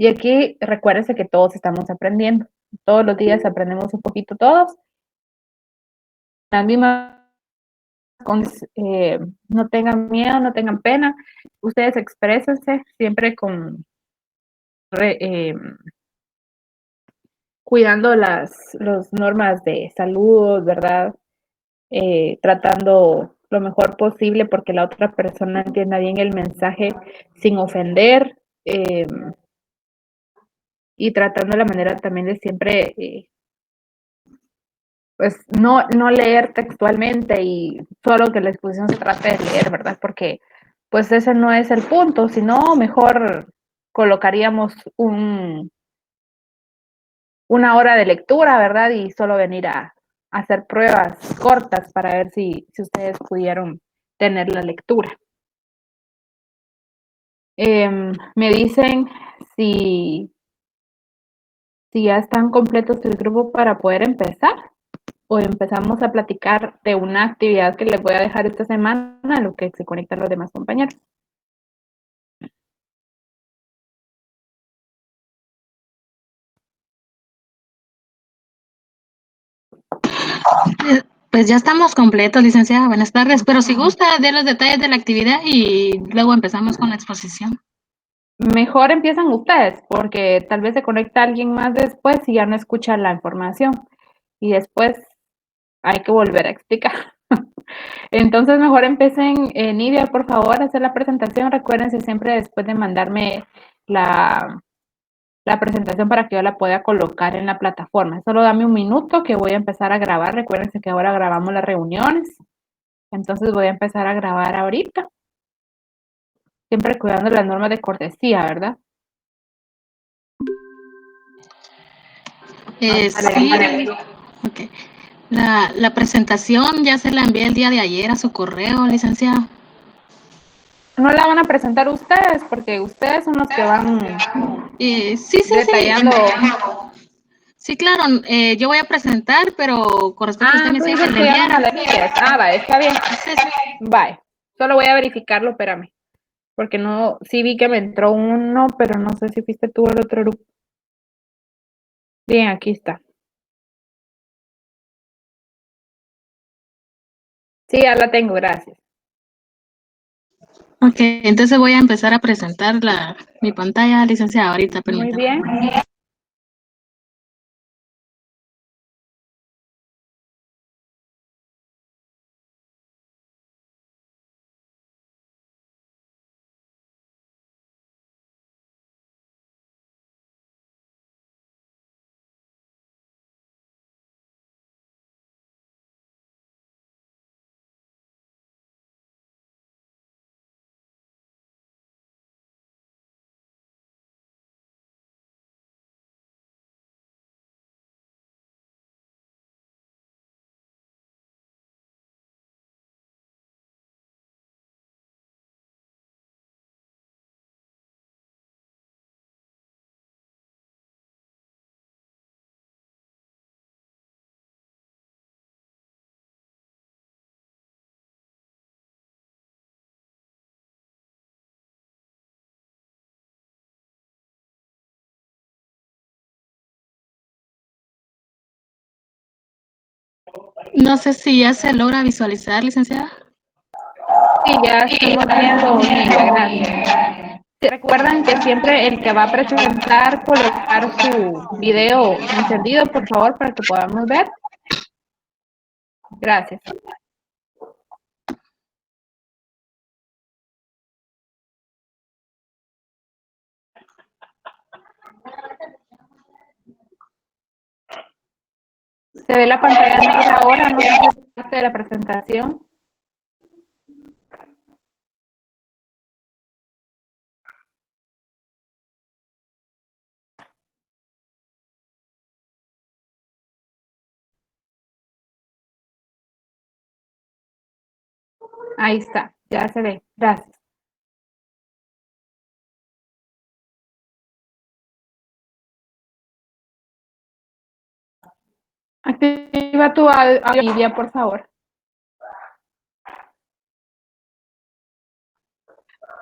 Y aquí recuérdense que todos estamos aprendiendo. Todos los días aprendemos un poquito todos. Las mismas no tengan miedo, no tengan pena. Ustedes exprésense siempre con cuidando las normas de salud, ¿verdad? Tratando lo mejor posible porque la otra persona entienda bien el mensaje sin ofender, y tratando la manera también de siempre, pues no leer textualmente y solo que la exposición se trate de leer, ¿verdad? Porque pues ese no es el punto, sino mejor colocaríamos una hora de lectura, ¿verdad? Y solo venir a hacer pruebas cortas para ver si ustedes pudieron tener la lectura. Me dicen si, si ya están completos el grupo para poder empezar o empezamos a platicar de una actividad que les voy a dejar esta semana, a lo que se conectan los demás compañeros. Pues ya estamos completos, licenciada. Buenas tardes. Pero si gusta, dé los detalles de la actividad y luego empezamos con la exposición. Mejor empiezan ustedes, porque tal vez se conecta alguien más después y ya no escucha la información. Y después hay que volver a explicar. Entonces, mejor empecen, Nidia, por favor, a hacer la presentación. Recuérdense siempre después de mandarme la, la presentación para que yo la pueda colocar en la plataforma. Solo dame un minuto que voy a empezar a grabar. Recuérdense que ahora grabamos las reuniones. Entonces voy a empezar a grabar ahorita. Siempre cuidando las normas de cortesía, ¿verdad? Sí. Okay. La presentación ya se la envié el día de ayer a su correo, licenciada. No la van a presentar ustedes porque ustedes son los que van Sí. detallando. Sí, claro. Yo voy a presentar, pero con respecto a usted me Tú decía dices que le que ya no enviara. me la envíes. Va, está bien. Sí. Bye. Solo voy a verificarlo, espérame. Porque no, sí vi que me entró uno, pero no sé si fuiste tú el otro grupo. Bien, aquí está. Sí, ya la tengo, gracias. Ok, entonces voy a empezar a presentar mi pantalla, licenciada, ahorita, Muy permítame. bien. No sé si ya se logra visualizar, licenciada. Sí, ya estamos viendo, Nidia, gracias. Recuerdan que siempre el que va a presentar colocar su video encendido, por favor, para que podamos ver. Gracias. Se ve la pantalla negra ahora, no sé si es parte de la presentación. Ahí está, ya se ve. Gracias. Activa tu audio, Nidia, por favor.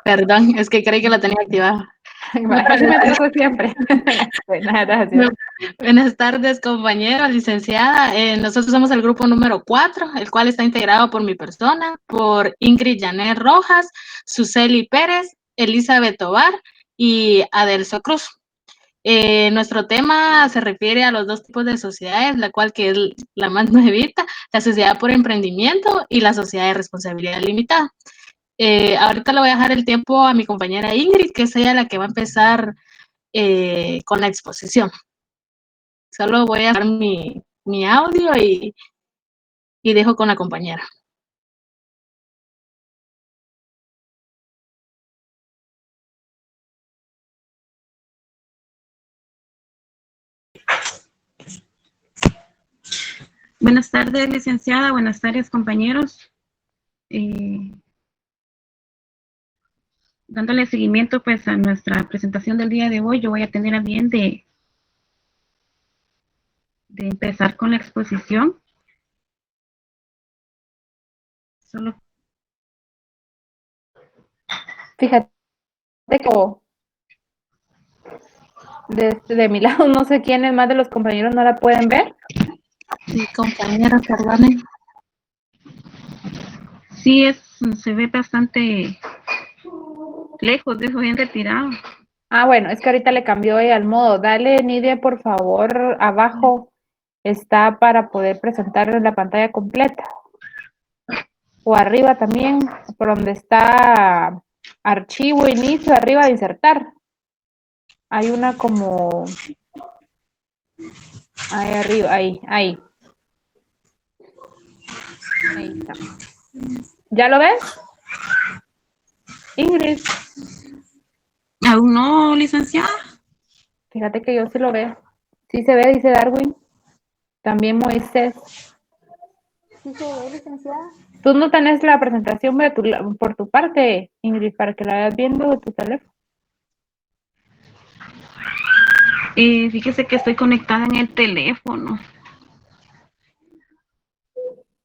Perdón, es que creí que la tenía activada. Así me trato siempre. Bueno, gracias. Buenas tardes, compañera, licenciada. Nosotros somos el grupo número 4, el cual está integrado por mi persona, por Ingrid Janet Rojas, Suseli Pérez, Elizabeth Tobar y Adelso Cruz. Nuestro tema se refiere a los dos tipos de sociedades, la cual que es la más nuevita, la sociedad por emprendimiento y la sociedad de responsabilidad limitada. Ahorita le voy a dejar el tiempo a mi compañera Ingrid, que es ella la que va a empezar con la exposición. Solo voy a dar mi audio y dejo con la compañera. Buenas tardes, licenciada. Buenas tardes, compañeros. Dándole seguimiento pues a nuestra presentación del día de hoy, yo voy a tener a bien de empezar con la exposición. Solo Fíjate que de mi lado no sé quiénes más de los compañeros no la pueden ver. Sí, compañera, perdonen. sí se ve bastante lejos, de eso bien retirado. Ah, bueno, es que ahorita le cambió al modo. Dale, Nidia, por favor, abajo está para poder presentar la pantalla completa. O arriba también, por donde está archivo, inicio, arriba de insertar. Hay una como... Ahí arriba, ahí. Ahí está. ¿Ya lo ves? Ingrid. ¿Aún no, licenciada? Fíjate que yo sí lo veo. Sí se ve, dice Darwin. También Moisés. ¿Sí se ve, licenciada? Tú no tenés la presentación por tu parte, Ingrid, para que la vayas viendo de tu teléfono. Fíjese que estoy conectada en el teléfono.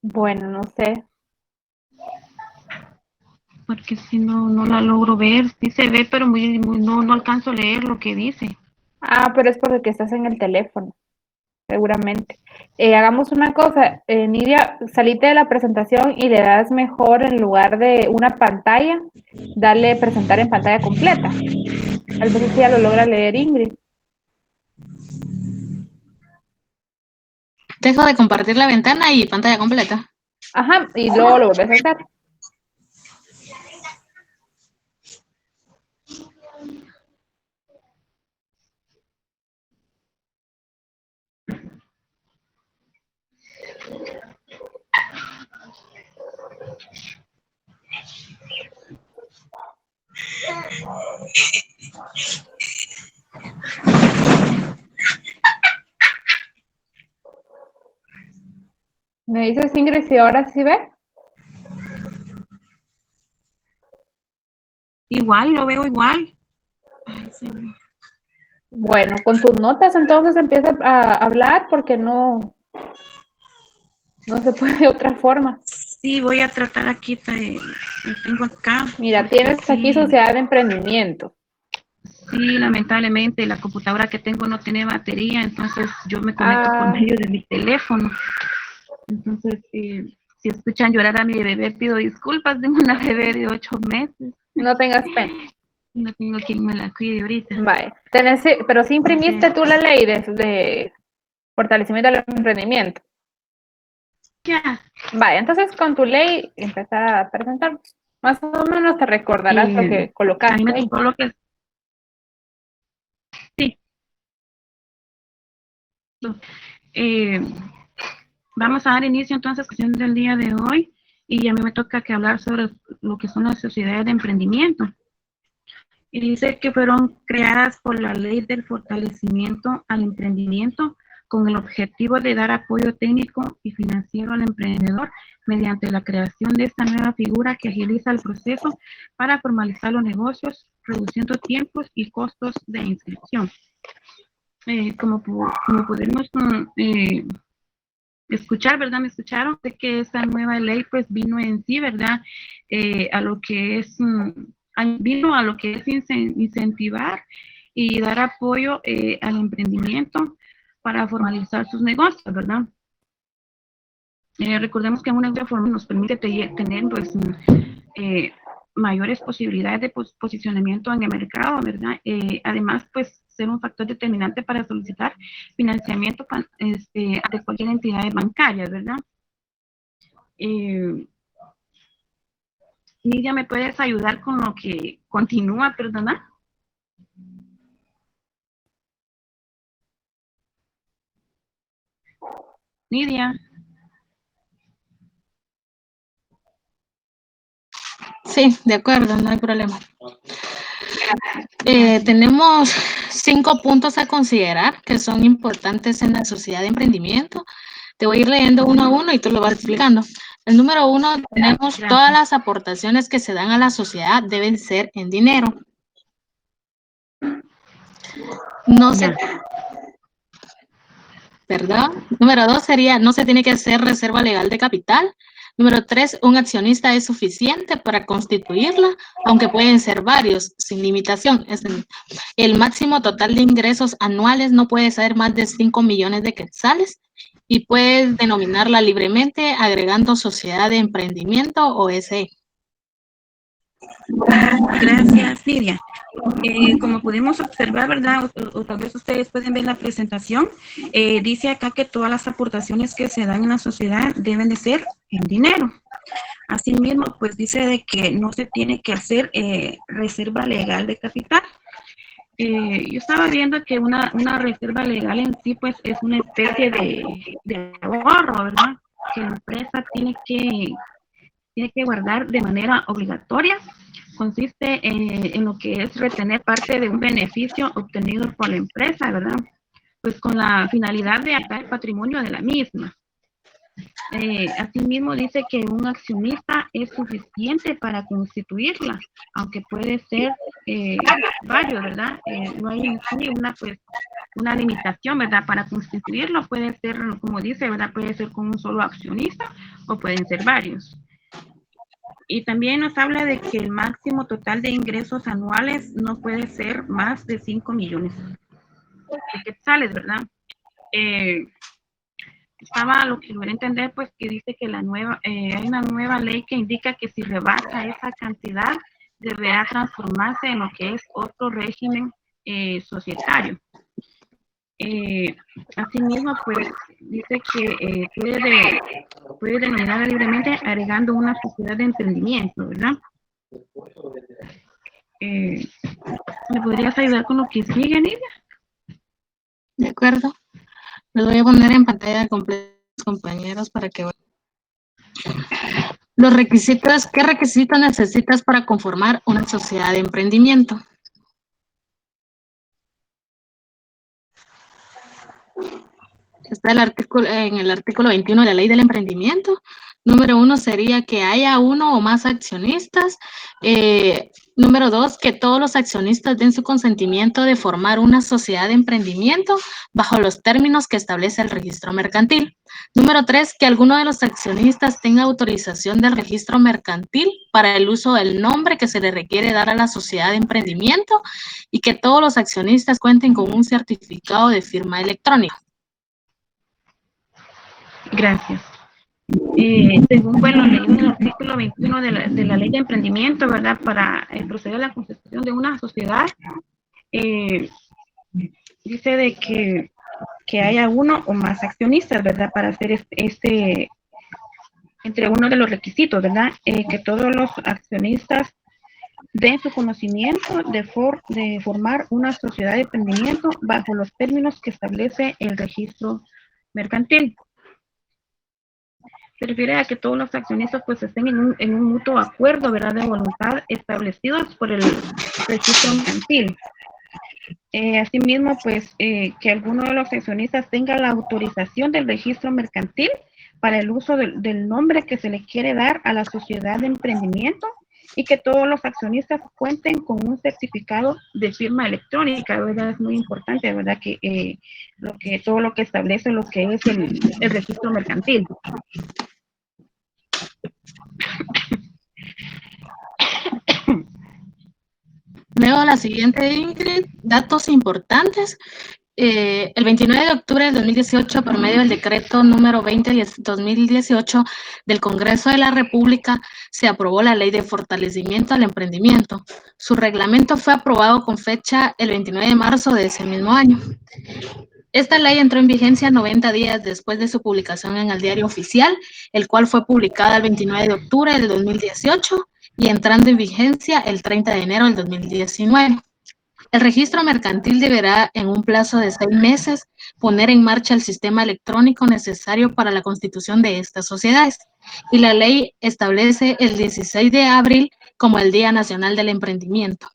Bueno, no sé. Porque si no la logro ver. Sí se ve, pero no alcanzo a leer lo que dice. Ah, pero es porque estás en el teléfono, seguramente. Hagamos una cosa, Nidia, salite de la presentación y le das mejor en lugar de una pantalla, dale presentar en pantalla completa. A veces sí ya lo logra leer Ingrid. Dejo de compartir la ventana y pantalla completa. Ajá, y luego lo volvés a hacer. ¿Me dices, Ingrid, si ahora sí ve? Igual, lo veo igual. Ay, señor. Bueno, con tus notas entonces empieza a hablar porque no se puede de otra forma. Sí, voy a tratar aquí, lo tengo acá. Mira, tienes aquí sociedad de emprendimiento. Sí, lamentablemente la computadora que tengo no tiene batería, entonces yo me conecto por medio de mi teléfono. Entonces, si escuchan llorar a mi bebé, pido disculpas, tengo una bebé de 8 meses. No tengas pena. No tengo quien me la cuide ahorita. Vale. Pero sí imprimiste tú la ley de fortalecimiento del emprendimiento. Ya. Vale, entonces con tu ley empezar a presentar. Más o menos te recordarás lo que colocaste. A mí me tocó lo que... Sí. Vamos a dar inicio entonces a la sesión del día de hoy y a mí me toca que hablar sobre lo que son las sociedades de emprendimiento. Y dice que fueron creadas por la Ley del Fortalecimiento al Emprendimiento con el objetivo de dar apoyo técnico y financiero al emprendedor mediante la creación de esta nueva figura que agiliza el proceso para formalizar los negocios, reduciendo tiempos y costos de inscripción. Como podemos escuchar, ¿verdad? ¿Me escucharon? De que esta nueva ley pues vino en sí, ¿verdad? A lo que es vino a lo que es incentivar y dar apoyo al emprendimiento para formalizar sus negocios, ¿verdad? Recordemos que una negocio formal nos permite tener pues, mayores posibilidades de posicionamiento en el mercado, ¿verdad? Además, pues, ser un factor determinante para solicitar financiamiento ante cualquier entidad bancaria, ¿verdad? Nidia, ¿me puedes ayudar con lo que continúa, perdona? Nidia. Sí, de acuerdo, no hay problema. Tenemos 5 puntos a considerar que son importantes en la sociedad de emprendimiento. Te voy a ir leyendo uno a uno y tú lo vas explicando. El número 1, tenemos todas las aportaciones que se dan a la sociedad deben ser en dinero. No se... Perdón. Número 2 sería, no se tiene que hacer reserva legal de capital. Número 3, un accionista es suficiente para constituirla, aunque pueden ser varios, sin limitación. El máximo total de ingresos anuales no puede ser más de 5 millones de quetzales y puedes denominarla libremente agregando sociedad de emprendimiento o SE. Gracias, Lidia. Como pudimos observar, ¿verdad? O tal vez ustedes pueden ver la presentación, dice acá que todas las aportaciones que se dan en la sociedad deben de ser en dinero. Asimismo, pues dice de que no se tiene que hacer reserva legal de capital. Yo estaba viendo que una reserva legal en sí, pues es una especie de ahorro, ¿verdad? Que la empresa tiene que guardar de manera obligatoria. Consiste en lo que es retener parte de un beneficio obtenido por la empresa, ¿verdad? Pues con la finalidad de atar el patrimonio de la misma. Asimismo dice que un accionista es suficiente para constituirla, aunque puede ser varios, ¿verdad? No hay una limitación, ¿verdad? Para constituirlo puede ser, como dice, ¿verdad? Puede ser con un solo accionista o pueden ser varios. Y también nos habla de que el máximo total de ingresos anuales no puede ser más de 5 millones de quetzales, ¿verdad? Estaba lo que logré entender, pues que dice que hay una nueva ley que indica que si rebasa esa cantidad, deberá transformarse en lo que es otro régimen societario. Asimismo, pues dice que puede denominar libremente agregando una sociedad de emprendimiento, ¿verdad? ¿Me podrías ayudar con lo que sigue, Nidia? De acuerdo. Lo voy a poner en pantalla completa, compañeros, para que vean. Los requisitos, ¿qué requisitos necesitas para conformar una sociedad de emprendimiento? Está en el artículo 21 de la Ley del Emprendimiento. Número 1 sería que haya uno o más accionistas. Número 2, que todos los accionistas den su consentimiento de formar una sociedad de emprendimiento bajo los términos que establece el registro mercantil. Número 3, que alguno de los accionistas tenga autorización del registro mercantil para el uso del nombre que se le requiere dar a la sociedad de emprendimiento y que todos los accionistas cuenten con un certificado de firma electrónica. Gracias. Según, bueno, leí en el artículo 21 de la Ley de Emprendimiento, ¿verdad? Para proceder a la constitución de una sociedad, dice de que haya uno o más accionistas, ¿verdad? Para hacer entre uno de los requisitos, ¿verdad? Que todos los accionistas den su conocimiento de formar una sociedad de emprendimiento bajo los términos que establece el registro mercantil. Se refiere a que todos los accionistas pues estén en un mutuo acuerdo, ¿verdad? De voluntad establecidos por el registro mercantil. Asimismo, pues que alguno de los accionistas tenga la autorización del registro mercantil para el uso del nombre que se le quiere dar a la sociedad de emprendimiento y que todos los accionistas cuenten con un certificado de firma electrónica, ¿verdad? Es muy importante, ¿verdad? Que todo lo que establece lo que es el registro mercantil. Leo la siguiente, Ingrid. Datos importantes. El 29 de octubre del 2018, por medio del decreto número 20/2018 del Congreso de la República, se aprobó la Ley de Fortalecimiento al Emprendimiento. Su reglamento fue aprobado con fecha el 29 de marzo de ese mismo año. Esta ley entró en vigencia 90 días después de su publicación en el Diario Oficial, el cual fue publicada el 29 de octubre del 2018 y entrando en vigencia el 30 de enero del 2019. El registro mercantil deberá, en un plazo de 6 meses, poner en marcha el sistema electrónico necesario para la constitución de estas sociedades. Y la ley establece el 16 de abril como el Día Nacional del Emprendimiento.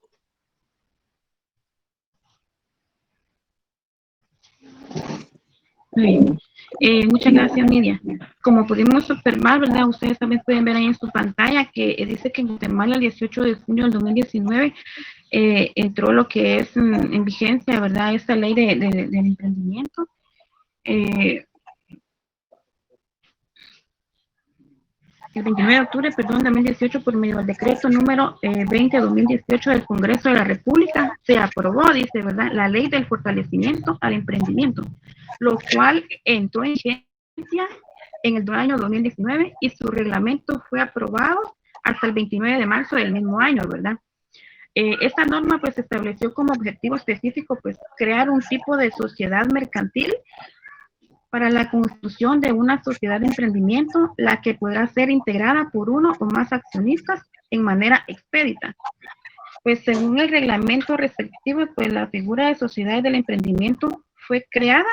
Muchas gracias, Nidia. Como pudimos observar, ¿verdad? Ustedes también pueden ver ahí en su pantalla que dice que en Guatemala el 18 de junio del 2019 entró lo que es en vigencia, ¿verdad? Esta ley del emprendimiento. El 29 de octubre, perdón, 2018, por medio del decreto número 20/2018 del Congreso de la República, se aprobó, dice, ¿verdad?, la Ley del Fortalecimiento al Emprendimiento, lo cual entró en vigencia en el año 2019 y su reglamento fue aprobado hasta el 29 de marzo del mismo año, ¿verdad? Esta norma, pues, estableció como objetivo específico, pues, crear un tipo de sociedad mercantil para la construcción de una sociedad de emprendimiento, la que podrá ser integrada por uno o más accionistas en manera expedita. Pues según el reglamento respectivo, pues la figura de sociedad del emprendimiento fue creada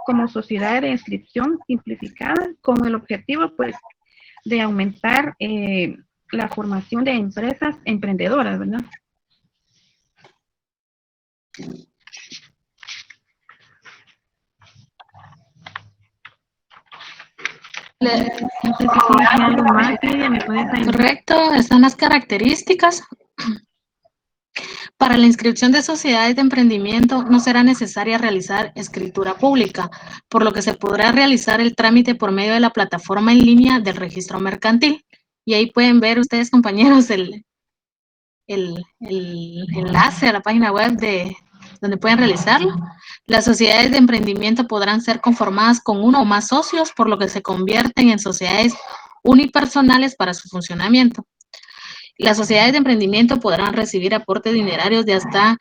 como sociedad de inscripción simplificada con el objetivo, pues, de aumentar la formación de empresas emprendedoras, ¿verdad? No sé si tienes algo más, Lidia, ¿me puedes ayudar? Correcto, están las características. Para la inscripción de sociedades de emprendimiento no será necesaria realizar escritura pública, por lo que se podrá realizar el trámite por medio de la plataforma en línea del registro mercantil. Y ahí pueden ver ustedes, compañeros, el enlace a la página web de donde pueden realizarlo. Las sociedades de emprendimiento podrán ser conformadas con uno o más socios, por lo que se convierten en sociedades unipersonales para su funcionamiento. Las sociedades de emprendimiento podrán recibir aportes dinerarios de hasta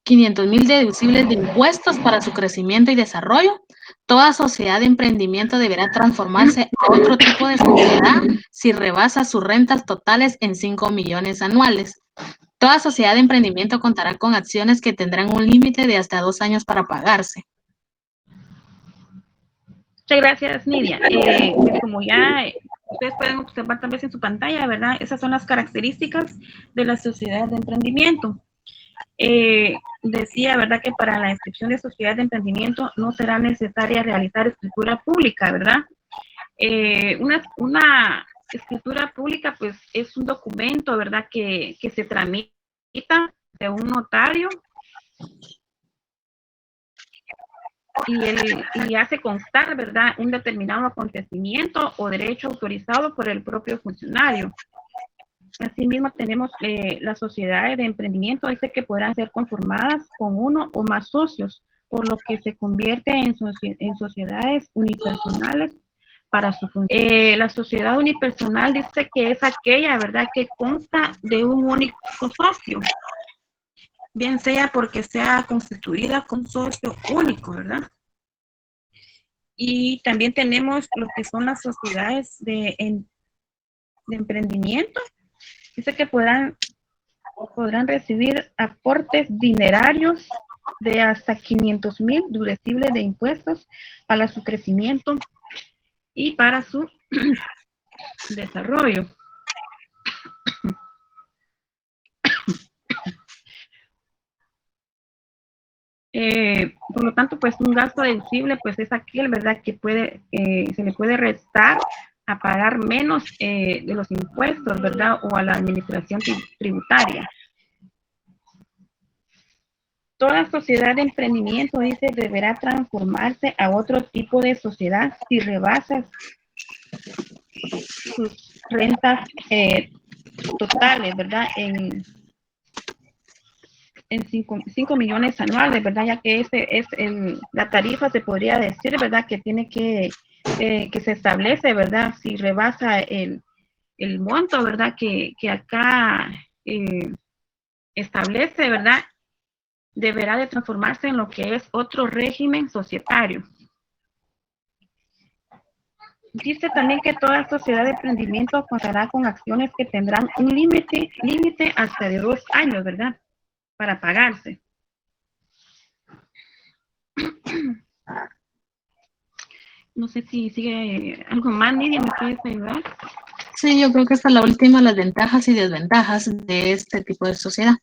500,000 deducibles de impuestos para su crecimiento y desarrollo. Toda sociedad de emprendimiento deberá transformarse a otro tipo de sociedad si rebasa sus rentas totales en 5 millones anuales. Toda sociedad de emprendimiento contará con acciones que tendrán un límite de hasta 2 años para pagarse. Muchas gracias, Nidia. Como ya ustedes pueden observar tal vez en su pantalla, ¿verdad? Esas son las características de las sociedades de emprendimiento. Decía, ¿verdad?, que para la inscripción de sociedades de emprendimiento no será necesaria realizar escritura pública, ¿verdad? Una escritura pública, pues, es un documento, ¿verdad?, que se tramita de un notario y hace constar, ¿verdad?, un determinado acontecimiento o derecho autorizado por el propio funcionario. Asimismo, tenemos las sociedades de emprendimiento, dice que podrán ser conformadas con uno o más socios, por lo que se convierte en sociedades unipersonales para su función. La sociedad unipersonal dice que es aquella, ¿verdad?, que consta de un único socio, bien sea porque sea constituida con socio único, ¿verdad? Y también tenemos lo que son las sociedades de emprendimiento. Dice que podrán recibir aportes dinerarios de hasta 500,000 deducibles de impuestos para su crecimiento y para su desarrollo. Por lo tanto, pues un gasto deducible, pues es aquel, ¿verdad?, que se le puede restar a pagar menos de los impuestos, ¿verdad?, o a la administración tributaria. Toda sociedad de emprendimiento, dice, deberá transformarse a otro tipo de sociedad si rebasa sus rentas totales, ¿verdad? En 5 millones anuales, ¿verdad? Ya que ese es la tarifa, se podría decir, ¿verdad? Que tiene que se establece, ¿verdad? Si rebasa el monto, ¿verdad? Que acá establece, ¿verdad? Deberá de transformarse en lo que es otro régimen societario. Dice también que toda sociedad de emprendimiento contará con acciones que tendrán un límite hasta de 2 años, ¿verdad? Para pagarse. No sé si sigue algo más, Nidia, ¿me puedes ayudar? Sí, yo creo que esta es la última, las ventajas y desventajas de este tipo de sociedad.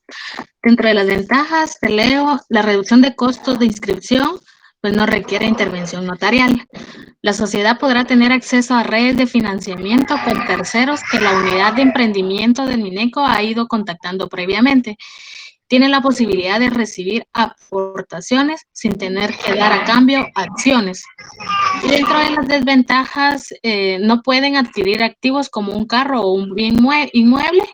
Dentro de las ventajas, te leo, la reducción de costos de inscripción, pues no requiere intervención notarial. La sociedad podrá tener acceso a redes de financiamiento con terceros que la unidad de emprendimiento del Mineco ha ido contactando previamente. Tiene la posibilidad de recibir aportaciones sin tener que dar a cambio acciones. Y dentro de las desventajas, no pueden adquirir activos como un carro o un bien inmueble.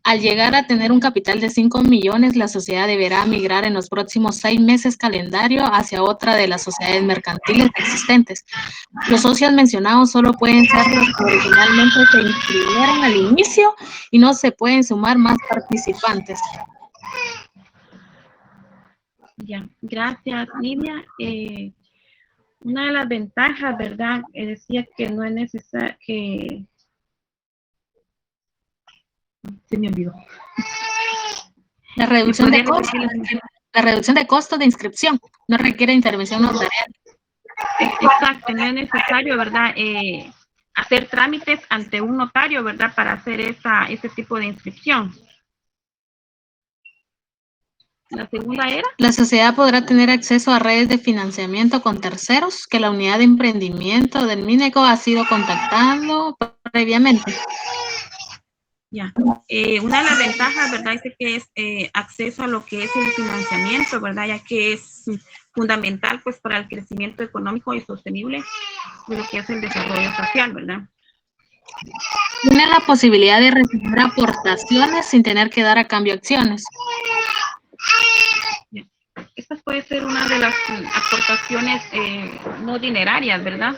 Al llegar a tener un capital de 5 millones, la sociedad deberá migrar en los próximos 6 meses calendario hacia otra de las sociedades mercantiles existentes. Los socios mencionados solo pueden ser los que originalmente se inscribieron al inicio y no se pueden sumar más participantes. Ya, gracias, Nidia. Una de las ventajas, ¿verdad? Decía que no es necesario que... Se me olvidó. La reducción de costos de inscripción no requiere intervención notarial. Exacto, no es necesario, ¿verdad? Hacer trámites ante un notario, ¿verdad? Para hacer ese tipo de inscripción. La segunda era. La sociedad podrá tener acceso a redes de financiamiento con terceros que la unidad de emprendimiento del Mineco ha sido contactando previamente. Ya. Una de las ventajas, ¿verdad? Dice que es acceso a lo que es el financiamiento, ¿verdad? Ya que es fundamental, pues, para el crecimiento económico y sostenible de lo que es el desarrollo social, ¿verdad? Tiene la posibilidad de recibir aportaciones sin tener que dar a cambio acciones. Esta puede ser una de las aportaciones no dinerarias, ¿verdad?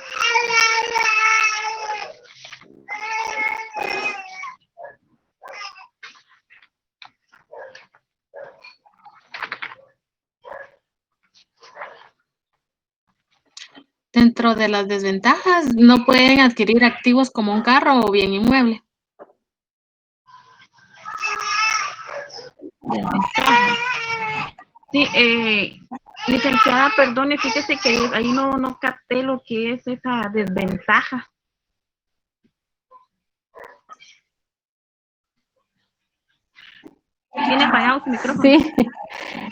Dentro de las desventajas, no pueden adquirir activos como un carro o bien inmueble. Desventajas. Sí, licenciada, perdone, fíjese que ahí no capté lo que es esa desventaja. ¿Tiene apagado su micrófono? Sí,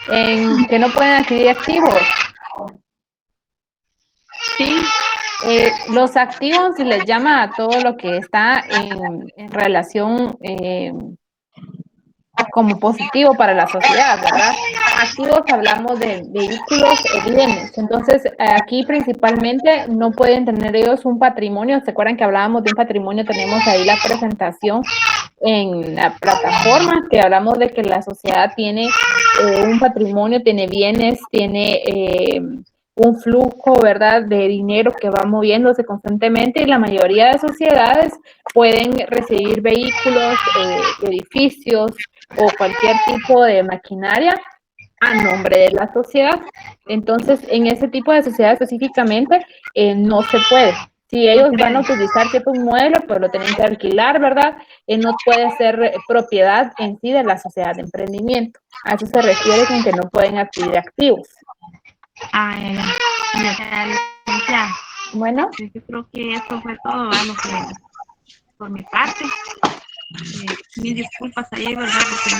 en que no pueden adquirir activos. Sí. Los activos se les llama a todo lo que está en relación como positivo para la sociedad, ¿verdad? Activos hablamos de vehículos o bienes. Entonces, aquí principalmente no pueden tener ellos un patrimonio. ¿Se acuerdan que hablábamos de un patrimonio? Tenemos ahí la presentación en la plataforma, que hablamos de que la sociedad tiene un patrimonio, tiene bienes, tiene un flujo, ¿verdad?, de dinero que va moviéndose constantemente, y la mayoría de sociedades pueden recibir vehículos, edificios o cualquier tipo de maquinaria a nombre de la sociedad. Entonces, en ese tipo de sociedad específicamente no se puede. Si ellos van a utilizar cierto inmueble, pues lo tienen que alquilar, ¿verdad? No puede ser propiedad en sí de la sociedad de emprendimiento. A eso se refiere con que no pueden adquirir activos. Bueno. Yo creo que esto fue todo, lo que por mi parte. Mis disculpas ahí, ¿verdad? Porque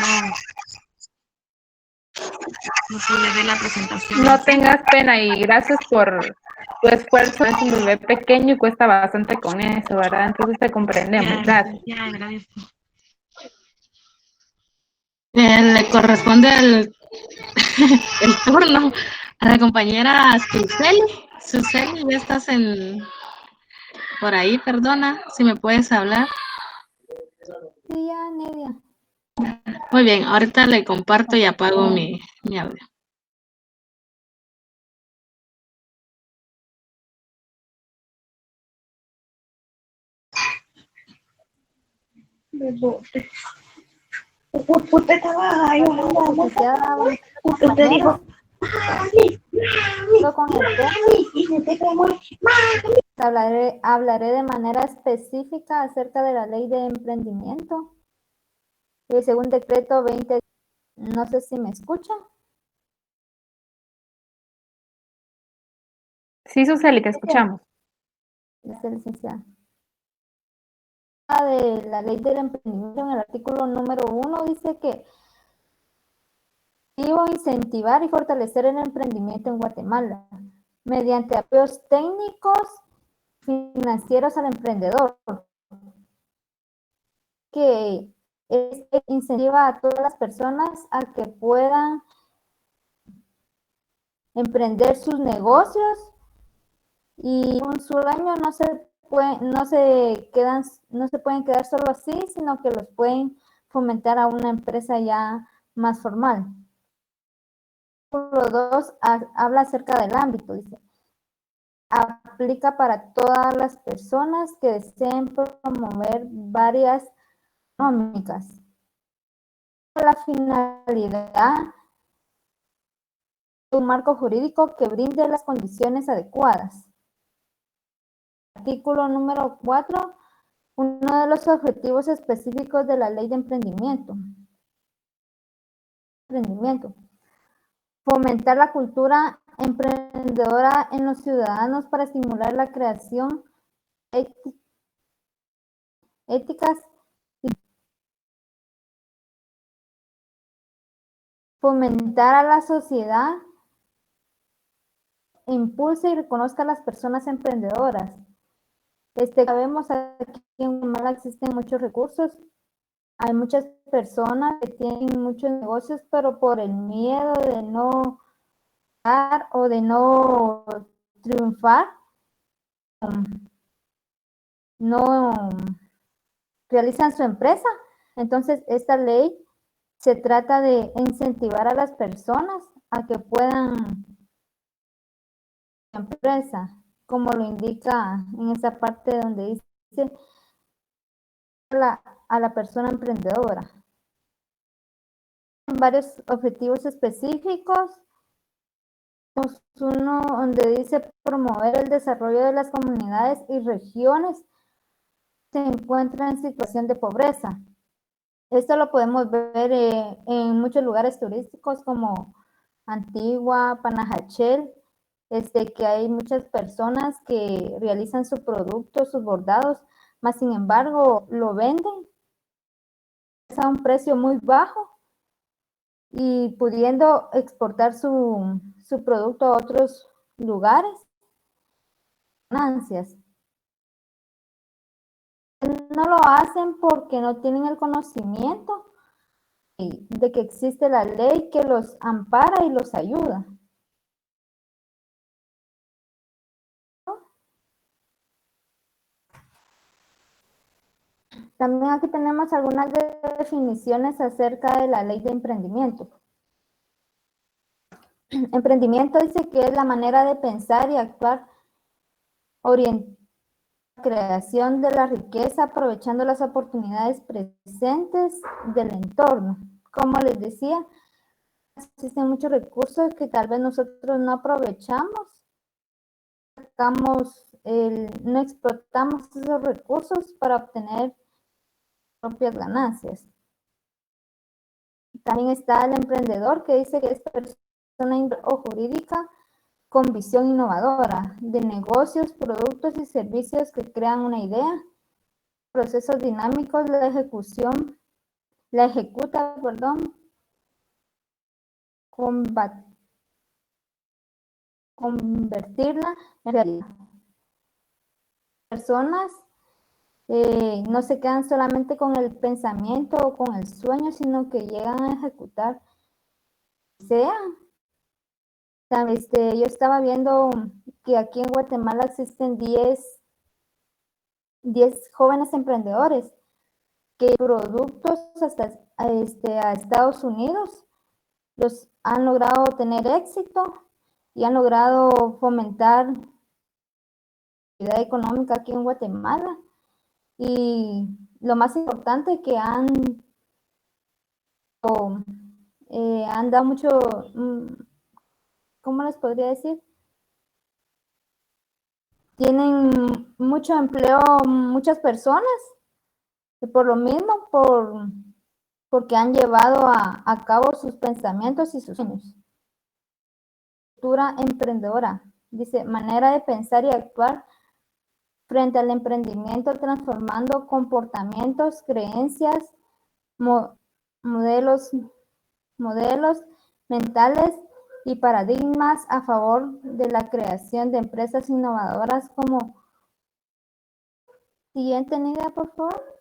no pude ver la presentación. No tengas pena y gracias por tu esfuerzo. Es un bebé pequeño y cuesta bastante con eso, ¿verdad? Entonces te comprendemos. Gracias. Ya, agradezco. Le corresponde el turno a la compañera Suseli. Suseli, ya estás por ahí, perdona, si me puedes hablar. Sí, ya, Nelia. Muy bien, ahorita le comparto y apago mi audio. Usted estaba ahí hablando, usted dijo, con el tema, hablaré de manera específica acerca de la ley de emprendimiento. Según decreto 20, no sé si me escuchan. Sí, Suseli, te escuchamos. Dice licenciada. De la ley del emprendimiento en el artículo número 1 dice que incentivar y fortalecer el emprendimiento en Guatemala mediante apoyos técnicos financieros al emprendedor, que incentiva a todas las personas a que puedan emprender sus negocios y un sueño no se pueden quedar solo así, sino que los pueden fomentar a una empresa ya más formal. Número 2 habla acerca del ámbito, dice. Aplica para todas las personas que deseen promover varias económicas. La finalidad de un marco jurídico que brinde las condiciones adecuadas. Artículo número 4. Uno de los objetivos específicos de la ley de emprendimiento. Fomentar la cultura emprendedora en los ciudadanos para estimular la creación éticas y fomentar a la sociedad, impulse y reconozca a las personas emprendedoras. Sabemos aquí en Guatemala existen muchos recursos, hay muchas personas que tienen muchos negocios, pero por el miedo de no dar o de no triunfar, no realizan su empresa. Entonces, esta ley se trata de incentivar a las personas a que puedan empresa, como lo indica en esa parte donde dice a la persona emprendedora. Varios objetivos específicos. Uno donde dice promover el desarrollo de las comunidades y regiones que se encuentran en situación de pobreza. Esto lo podemos ver en muchos lugares turísticos como Antigua, Panajachel, que hay muchas personas que realizan su producto, sus bordados, mas sin embargo lo venden a un precio muy bajo y pudiendo exportar su producto a otros lugares, ganancias. No lo hacen porque no tienen el conocimiento de que existe la ley que los ampara y los ayuda. También aquí tenemos algunas definiciones acerca de la ley de emprendimiento. Emprendimiento dice que es la manera de pensar y actuar orientada a la creación de la riqueza, aprovechando las oportunidades presentes del entorno. Como les decía, existen muchos recursos que tal vez nosotros no aprovechamos, no explotamos esos recursos para obtener propias ganancias. También está el emprendedor, que dice que es persona o jurídica con visión innovadora de negocios, productos y servicios que crean una idea, procesos dinámicos, la ejecuta, convertirla en realidad. Personas no se quedan solamente con el pensamiento o con el sueño, sino que llegan a ejecutar. Yo estaba viendo que aquí en Guatemala existen 10 jóvenes emprendedores que productos hasta a Estados Unidos los han logrado tener éxito y han logrado fomentar la actividad económica aquí en Guatemala. Y lo más importante que han dado mucho, ¿cómo les podría decir? Tienen mucho empleo muchas personas, y por lo mismo, porque han llevado a cabo sus pensamientos y sus sueños. Cultura emprendedora, dice, manera de pensar y actuar frente al emprendimiento, transformando comportamientos, creencias, modelos mentales y paradigmas a favor de la creación de empresas innovadoras como... Siguiente idea, por favor.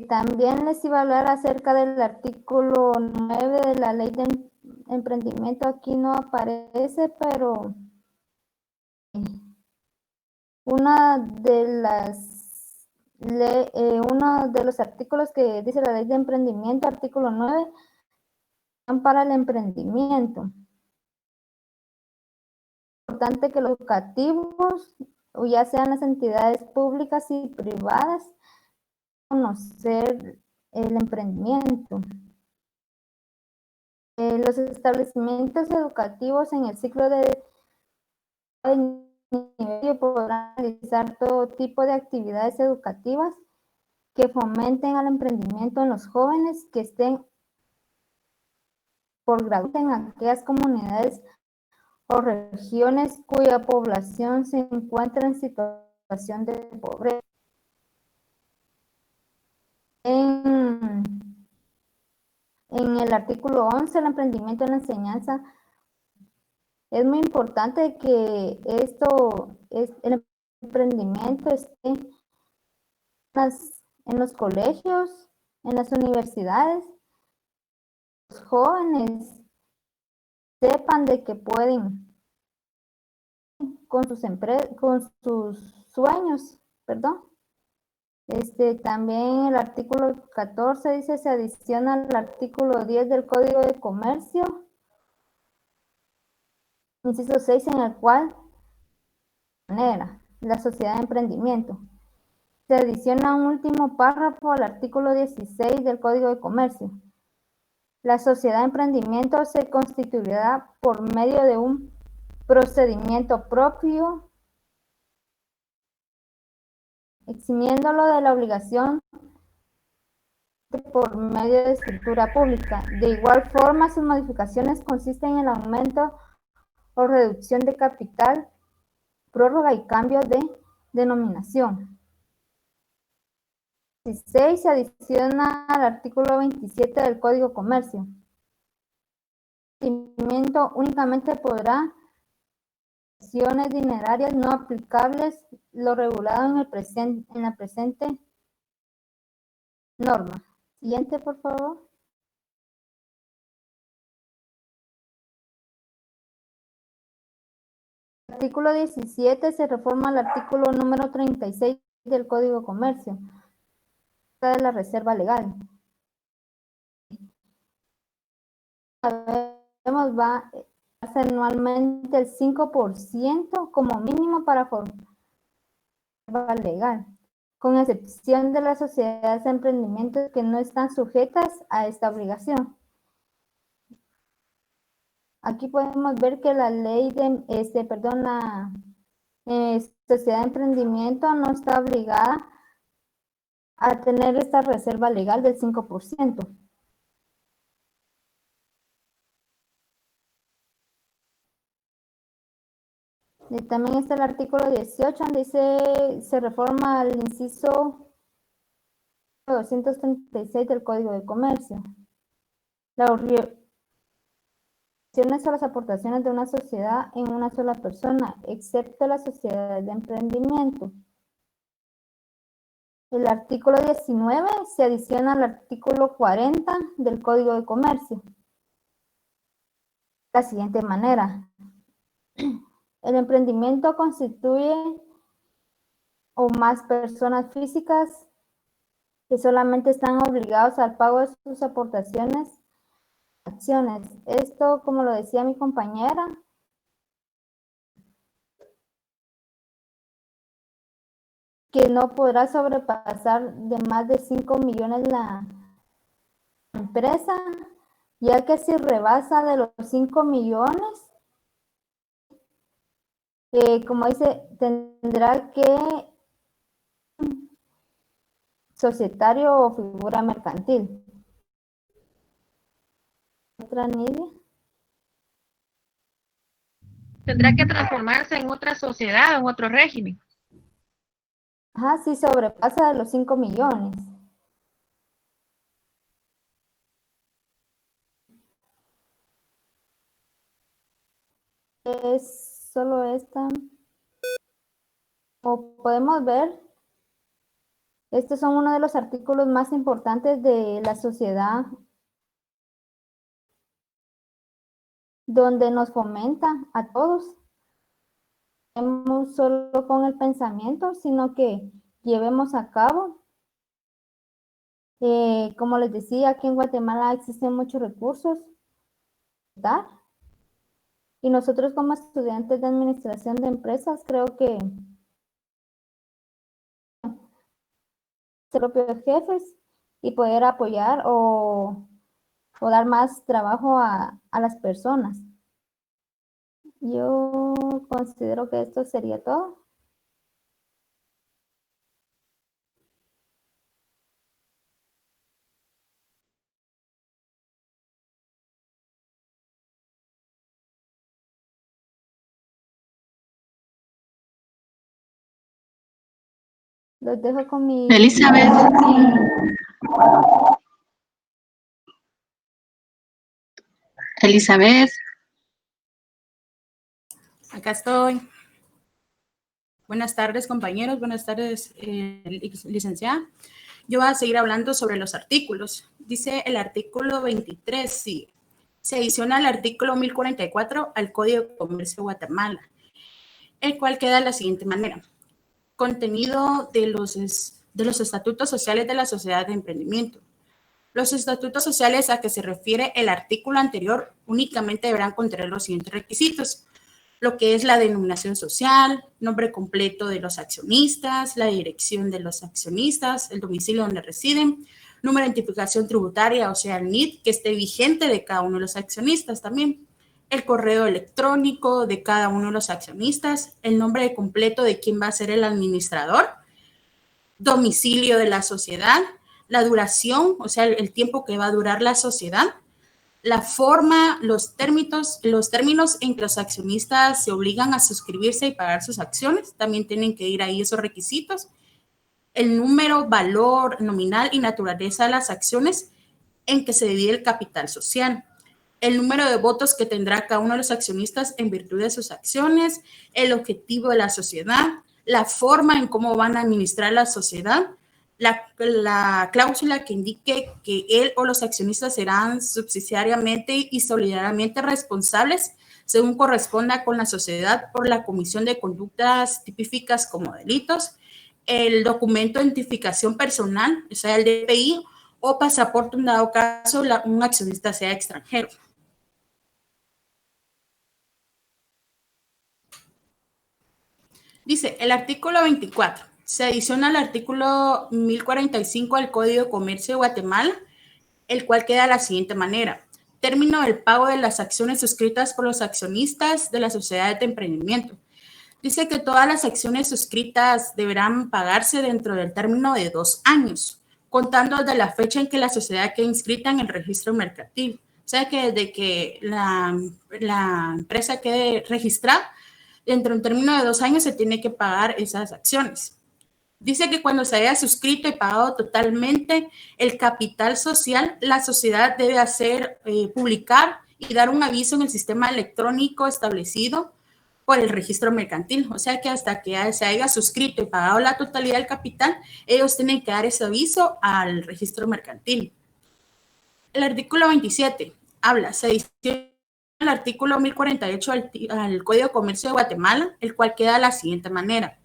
También les iba a hablar acerca del artículo 9 de la ley de emprendimiento. Aquí no aparece, pero uno de los artículos que dice la ley de emprendimiento, artículo 9, son para el emprendimiento. Es importante que los educativos, o ya sean las entidades públicas y privadas, conocer el emprendimiento. Los establecimientos educativos en el ciclo de nivel podrán realizar todo tipo de actividades educativas que fomenten al emprendimiento en los jóvenes que estén por grado en aquellas comunidades o regiones cuya población se encuentra en situación de pobreza. En el artículo 11, el emprendimiento en la enseñanza, es muy importante que el emprendimiento esté en los colegios, en las universidades. Los jóvenes sepan de que pueden con sus sueños, perdón. También el artículo 14 dice, se adiciona al artículo 10 del Código de Comercio, inciso 6, en el cual la sociedad de emprendimiento. Se adiciona un último párrafo al artículo 16 del Código de Comercio. La sociedad de emprendimiento se constituirá por medio de un procedimiento propio, eximiéndolo de la obligación por medio de escritura pública. De igual forma, sus modificaciones consisten en el aumento o reducción de capital, prórroga y cambio de denominación. 16 se adiciona al artículo 27 del Código de Comercio. El procedimiento únicamente podrá acciones dinerarias no aplicables lo regulado en la presente norma. Siguiente, por favor. Artículo 17 se reforma el artículo número 36 del Código de Comercio de la reserva legal. Sabemos, va a ser anualmente el 5% como mínimo para formar reserva legal, con excepción de las sociedades de emprendimiento que no están sujetas a esta obligación. Aquí podemos ver que la ley de, la sociedad de emprendimiento no está obligada a tener esta reserva legal del 5%. Y también está el artículo 18, donde se reforma el inciso 236 del Código de Comercio. La obligaciones a las aportaciones de una sociedad en una sola persona, excepto las sociedades de emprendimiento. El artículo 19 se adiciona al artículo 40 del Código de Comercio. De la siguiente manera. El emprendimiento constituye o más personas físicas que solamente están obligados al pago de sus aportaciones, acciones. Esto, como lo decía mi compañera, que no podrá sobrepasar de más de 5 millones la empresa, ya que si rebasa de los 5 millones, como dice, tendrá que societario o figura mercantil. ¿Otra, Nidia? Tendrá que transformarse en otra sociedad, en otro régimen. Ajá, sí sobrepasa de los 5 millones. Es solo esta. O podemos ver, estos son uno de los artículos más importantes de la sociedad, donde nos fomenta a todos, no solo con el pensamiento, sino que llevemos a cabo. Como les decía, aquí en Guatemala existen muchos recursos, ¿verdad? Y nosotros como estudiantes de administración de empresas, creo que ser propios jefes y poder apoyar o dar más trabajo a las personas. Yo considero que esto sería todo. Los dejo con mi... Elizabeth. Elizabeth. Acá estoy. Buenas tardes, compañeros. Buenas tardes, licenciada. Yo voy a seguir hablando sobre los artículos. Dice el artículo 23, sí. Se adiciona al artículo 1044 al Código de Comercio de Guatemala, el cual queda de la siguiente manera. Contenido de los estatutos sociales de la sociedad de emprendimiento. Los estatutos sociales a que se refiere el artículo anterior únicamente deberán contener los siguientes requisitos: lo que es la denominación social, nombre completo de los accionistas, la dirección de los accionistas, el domicilio donde residen, número de identificación tributaria, o sea, el NIT, que esté vigente de cada uno de los accionistas también, el correo electrónico de cada uno de los accionistas, el nombre completo de quién va a ser el administrador, domicilio de la sociedad, la duración, o sea, el tiempo que va a durar la sociedad, la forma, los términos en que los accionistas se obligan a suscribirse y pagar sus acciones, también tienen que ir ahí esos requisitos, el número, valor nominal y naturaleza de las acciones en que se divide el capital social, el número de votos que tendrá cada uno de los accionistas en virtud de sus acciones, el objetivo de la sociedad, la forma en cómo van a administrar la sociedad, la cláusula que indique que él o los accionistas serán subsidiariamente y solidariamente responsables según corresponda con la sociedad por la comisión de conductas tipificadas como delitos, el documento de identificación personal, o sea, el DPI, o pasaporte en dado caso un accionista sea extranjero. Dice el artículo 24. Se adiciona al artículo 1045 al Código de Comercio de Guatemala, el cual queda de la siguiente manera. Término del pago de las acciones suscritas por los accionistas de la sociedad de emprendimiento. Dice que todas las acciones suscritas deberán pagarse dentro del término de 2 años, contando desde la fecha en que la sociedad quede inscrita en el registro mercantil. O sea que desde que la empresa quede registrada, dentro de un término de 2 años se tiene que pagar esas acciones. Dice que cuando se haya suscrito y pagado totalmente el capital social, la sociedad debe publicar y dar un aviso en el sistema electrónico establecido por el registro mercantil. O sea que hasta que se haya suscrito y pagado la totalidad del capital, ellos tienen que dar ese aviso al registro mercantil. El artículo 27 se adiciona el artículo 1048 al Código de Comercio de Guatemala, el cual queda de la siguiente manera.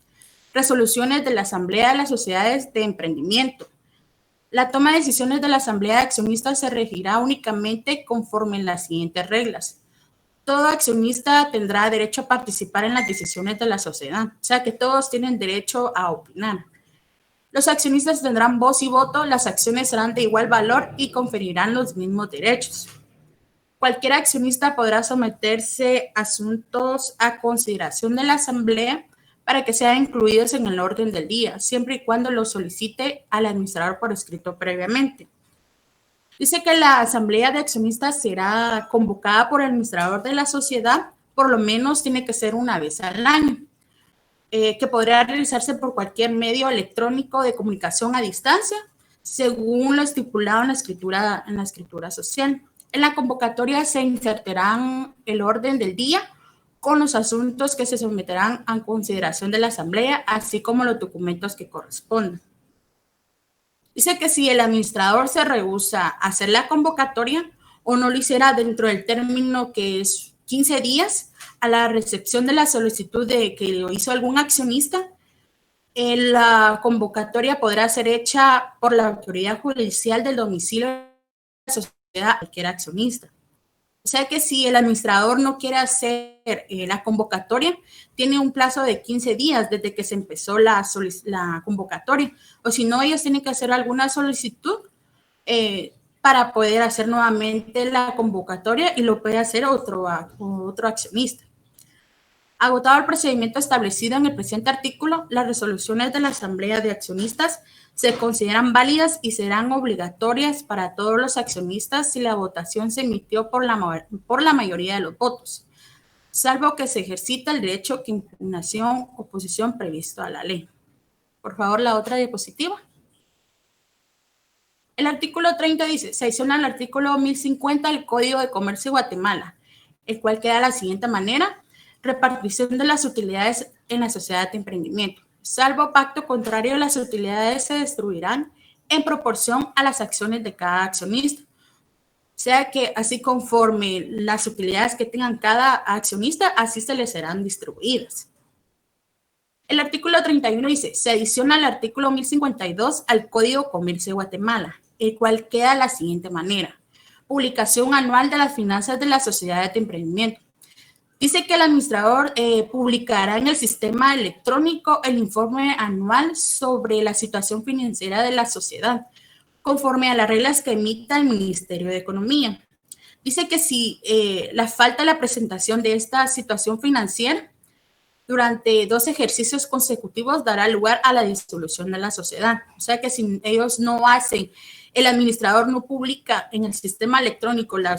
Resoluciones de la Asamblea de las Sociedades de Emprendimiento. La toma de decisiones de la Asamblea de Accionistas se regirá únicamente conforme las siguientes reglas. Todo accionista tendrá derecho a participar en las decisiones de la sociedad, o sea que todos tienen derecho a opinar. Los accionistas tendrán voz y voto, las acciones serán de igual valor y conferirán los mismos derechos. Cualquier accionista podrá someterse asuntos a consideración de la Asamblea para que sean incluidos en el orden del día, siempre y cuando lo solicite al administrador por escrito previamente. Dice que la asamblea de accionistas será convocada por el administrador de la sociedad, por lo menos tiene que ser una vez al año, que podrá realizarse por cualquier medio electrónico de comunicación a distancia, según lo estipulado en la escritura social. En la convocatoria se insertarán el orden del día con los asuntos que se someterán a consideración de la asamblea, así como los documentos que correspondan. Dice que si el administrador se rehúsa a hacer la convocatoria o no lo hiciera dentro del término que es 15 días a la recepción de la solicitud de que lo hizo algún accionista, la convocatoria podrá ser hecha por la autoridad judicial del domicilio de la sociedad a cualquier accionista. O sea que si el administrador no quiere hacer la convocatoria, tiene un plazo de 15 días desde que se empezó la convocatoria. O si no, ellos tienen que hacer alguna solicitud para poder hacer nuevamente la convocatoria y lo puede hacer otro accionista. Agotado el procedimiento establecido en el presente artículo, las resoluciones de la Asamblea de Accionistas se consideran válidas y serán obligatorias para todos los accionistas si la votación se emitió por la mayoría de los votos, salvo que se ejercita el derecho de impugnación o oposición previsto a la ley. Por favor, la otra diapositiva. El artículo 30 dice, se adiciona al artículo 1050 del Código de Comercio de Guatemala, el cual queda de la siguiente manera: repartición de las utilidades en la sociedad de emprendimiento. Salvo pacto contrario, las utilidades se distribuirán en proporción a las acciones de cada accionista. O sea que así conforme las utilidades que tengan cada accionista, así se les serán distribuidas. El artículo 31 dice, se adiciona al artículo 1052 al Código de Comercio de Guatemala, el cual queda de la siguiente manera: publicación anual de las finanzas de las sociedades de emprendimiento. Dice que el administrador publicará en el sistema electrónico el informe anual sobre la situación financiera de la sociedad, conforme a las reglas que emita el Ministerio de Economía. Dice que si la falta de la presentación de esta situación financiera durante 2 ejercicios consecutivos dará lugar a la disolución de la sociedad. O sea que si ellos no hacen, el administrador no publica en el sistema electrónico la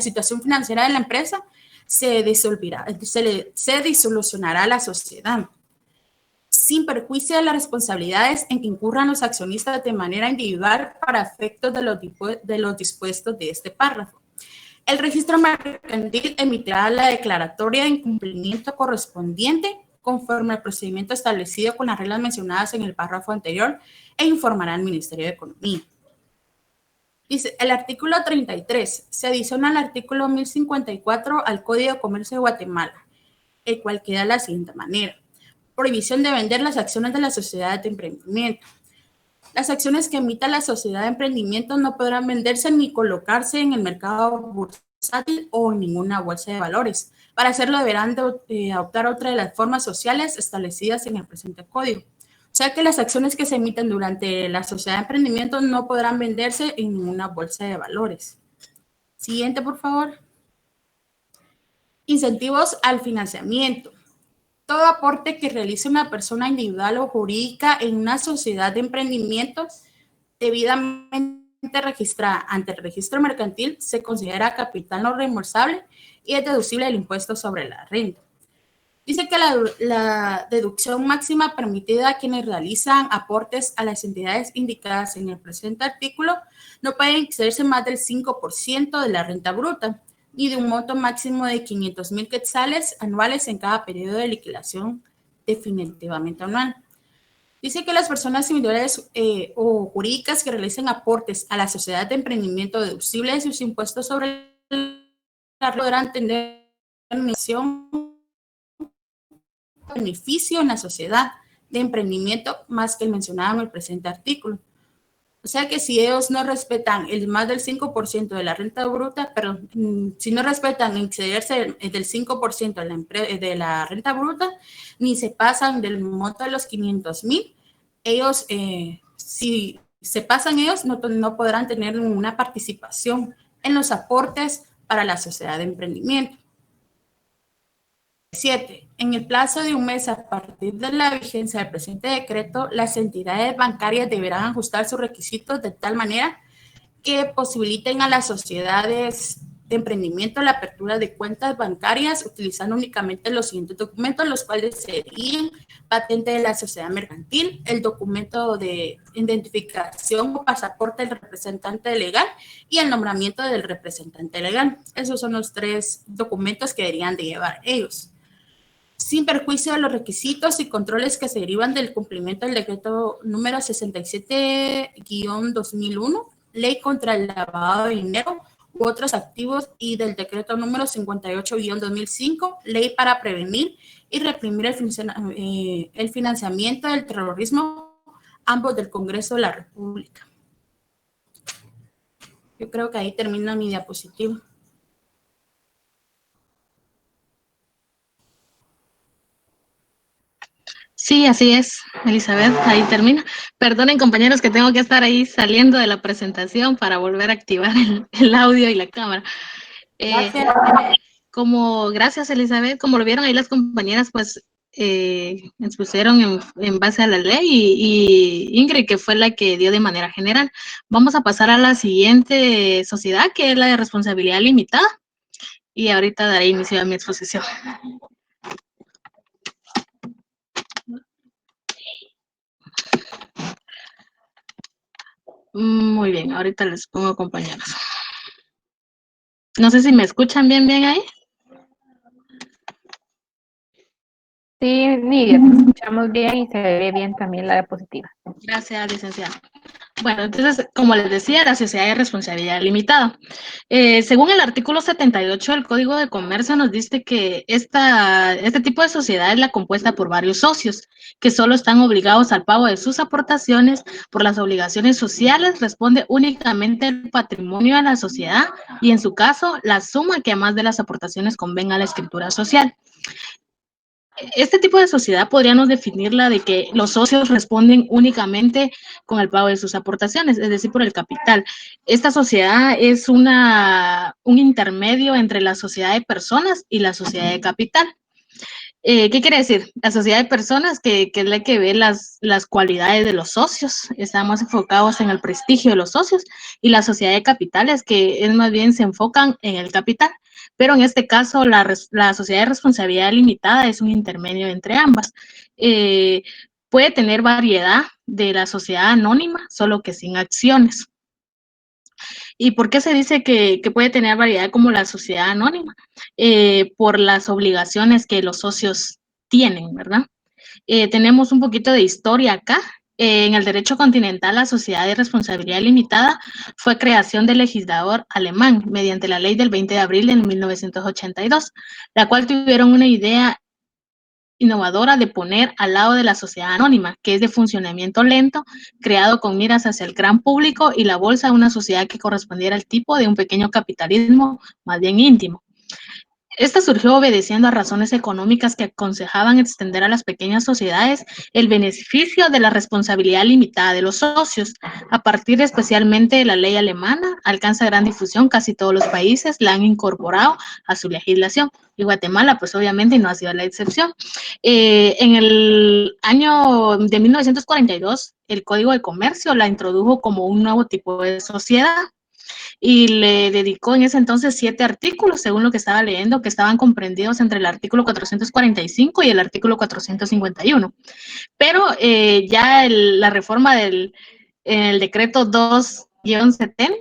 situación financiera de la empresa, se disolucionará la sociedad, sin perjuicio de las responsabilidades en que incurran los accionistas de manera individual para efectos de los dispuestos de este párrafo. El registro mercantil emitirá la declaratoria de incumplimiento correspondiente conforme al procedimiento establecido con las reglas mencionadas en el párrafo anterior e informará al Ministerio de Economía. Dice, el artículo 33 se adiciona al artículo 1054 al Código de Comercio de Guatemala, el cual queda de la siguiente manera: prohibición de vender las acciones de la sociedad de emprendimiento. Las acciones que emita la sociedad de emprendimiento no podrán venderse ni colocarse en el mercado bursátil o en ninguna bolsa de valores. Para hacerlo deberán adoptar otra de las formas sociales establecidas en el presente código. O sea que las acciones que se emiten durante la sociedad de emprendimiento no podrán venderse en ninguna bolsa de valores. Siguiente, por favor. Incentivos al financiamiento. Todo aporte que realice una persona individual o jurídica en una sociedad de emprendimiento debidamente registrada ante el registro mercantil se considera capital no reembolsable y es deducible del impuesto sobre la renta. Dice que la deducción máxima permitida a quienes realizan aportes a las entidades indicadas en el presente artículo no puede excederse más del 5% de la renta bruta, ni de un monto máximo de 500,000 quetzales anuales en cada periodo de liquidación definitivamente anual. Dice que las personas individuales o jurídicas que realicen aportes a la sociedad de emprendimiento deducible de sus impuestos sobre la renta podrán tener emisión beneficio en la sociedad de emprendimiento más que el mencionado en el presente artículo. O sea que si ellos no respetan el más del 5% de la renta bruta, perdón, si no respetan excederse del 5% de la renta bruta, ni se pasan del monto de los 500,000, ellos, si se pasan ellos, no podrán tener ninguna participación en los aportes para la sociedad de emprendimiento. 7. En el plazo de un mes a partir de la vigencia del presente decreto, las entidades bancarias deberán ajustar sus requisitos de tal manera que posibiliten a las sociedades de emprendimiento la apertura de cuentas bancarias utilizando únicamente los siguientes documentos, los cuales serían patente de la sociedad mercantil, el documento de identificación o pasaporte del representante legal y el nombramiento del representante legal. Esos son los 3 documentos que deberían de llevar ellos. Sin perjuicio de los requisitos y controles que se derivan del cumplimiento del decreto número 67-2001, Ley contra el lavado de dinero u otros activos, y del decreto número 58-2005, Ley para prevenir y reprimir el financiamiento del terrorismo, ambos del Congreso de la República. Yo creo que ahí termina mi diapositiva. Sí, así es, Elizabeth, ahí termina. Perdonen, compañeros, que tengo que estar ahí saliendo de la presentación para volver a activar el audio y la cámara. Gracias. Gracias, Elizabeth, como lo vieron ahí las compañeras, pues expusieron en base a la ley, y Ingrid, que fue la que dio de manera general. Vamos a pasar a la siguiente sociedad, que es la de responsabilidad limitada, y ahorita daré inicio a mi exposición. Muy bien, ahorita les pongo, compañeros. No sé si me escuchan bien ahí. Sí, Nidia, te escuchamos bien y se ve bien también la diapositiva. Gracias, licenciada. Bueno, entonces, como les decía, la sociedad de responsabilidad limitada. Según el artículo 78 del Código de Comercio, nos dice que este tipo de sociedad es la compuesta por varios socios que solo están obligados al pago de sus aportaciones. Por las obligaciones sociales responde únicamente el patrimonio de la sociedad y, en su caso, la suma que además de las aportaciones convenga a la escritura social. Este tipo de sociedad podríamos definirla de que los socios responden únicamente con el pago de sus aportaciones, es decir, por el capital. Esta sociedad es un intermedio entre la sociedad de personas y la sociedad de capital. ¿Qué quiere decir? La sociedad de personas, que es la que ve las cualidades de los socios, estamos enfocados en el prestigio de los socios, y la sociedad de capitales, que es más bien se enfocan en el capital. Pero en este caso, la sociedad de responsabilidad limitada es un intermedio entre ambas. Puede tener variedad de la sociedad anónima, solo que sin acciones. ¿Y por qué se dice que puede tener variedad como la sociedad anónima? Por las obligaciones que los socios tienen, ¿verdad? Tenemos un poquito de historia acá. En el derecho continental, la sociedad de responsabilidad limitada fue creación del legislador alemán mediante la ley del 20 de abril de 1982, la cual tuvieron una idea innovadora de poner al lado de la sociedad anónima, que es de funcionamiento lento, creado con miras hacia el gran público, y la bolsa, una sociedad que correspondiera al tipo de un pequeño capitalismo más bien íntimo. Esta surgió obedeciendo a razones económicas que aconsejaban extender a las pequeñas sociedades el beneficio de la responsabilidad limitada de los socios. A partir especialmente de la ley alemana, alcanza gran difusión, casi todos los países la han incorporado a su legislación, y Guatemala pues obviamente no ha sido la excepción. En el año de 1942, el Código de Comercio la introdujo como un nuevo tipo de sociedad, y le dedicó en ese entonces 7 artículos, según lo que estaba leyendo, que estaban comprendidos entre el artículo 445 y el artículo 451. Pero ya la reforma el decreto 2-70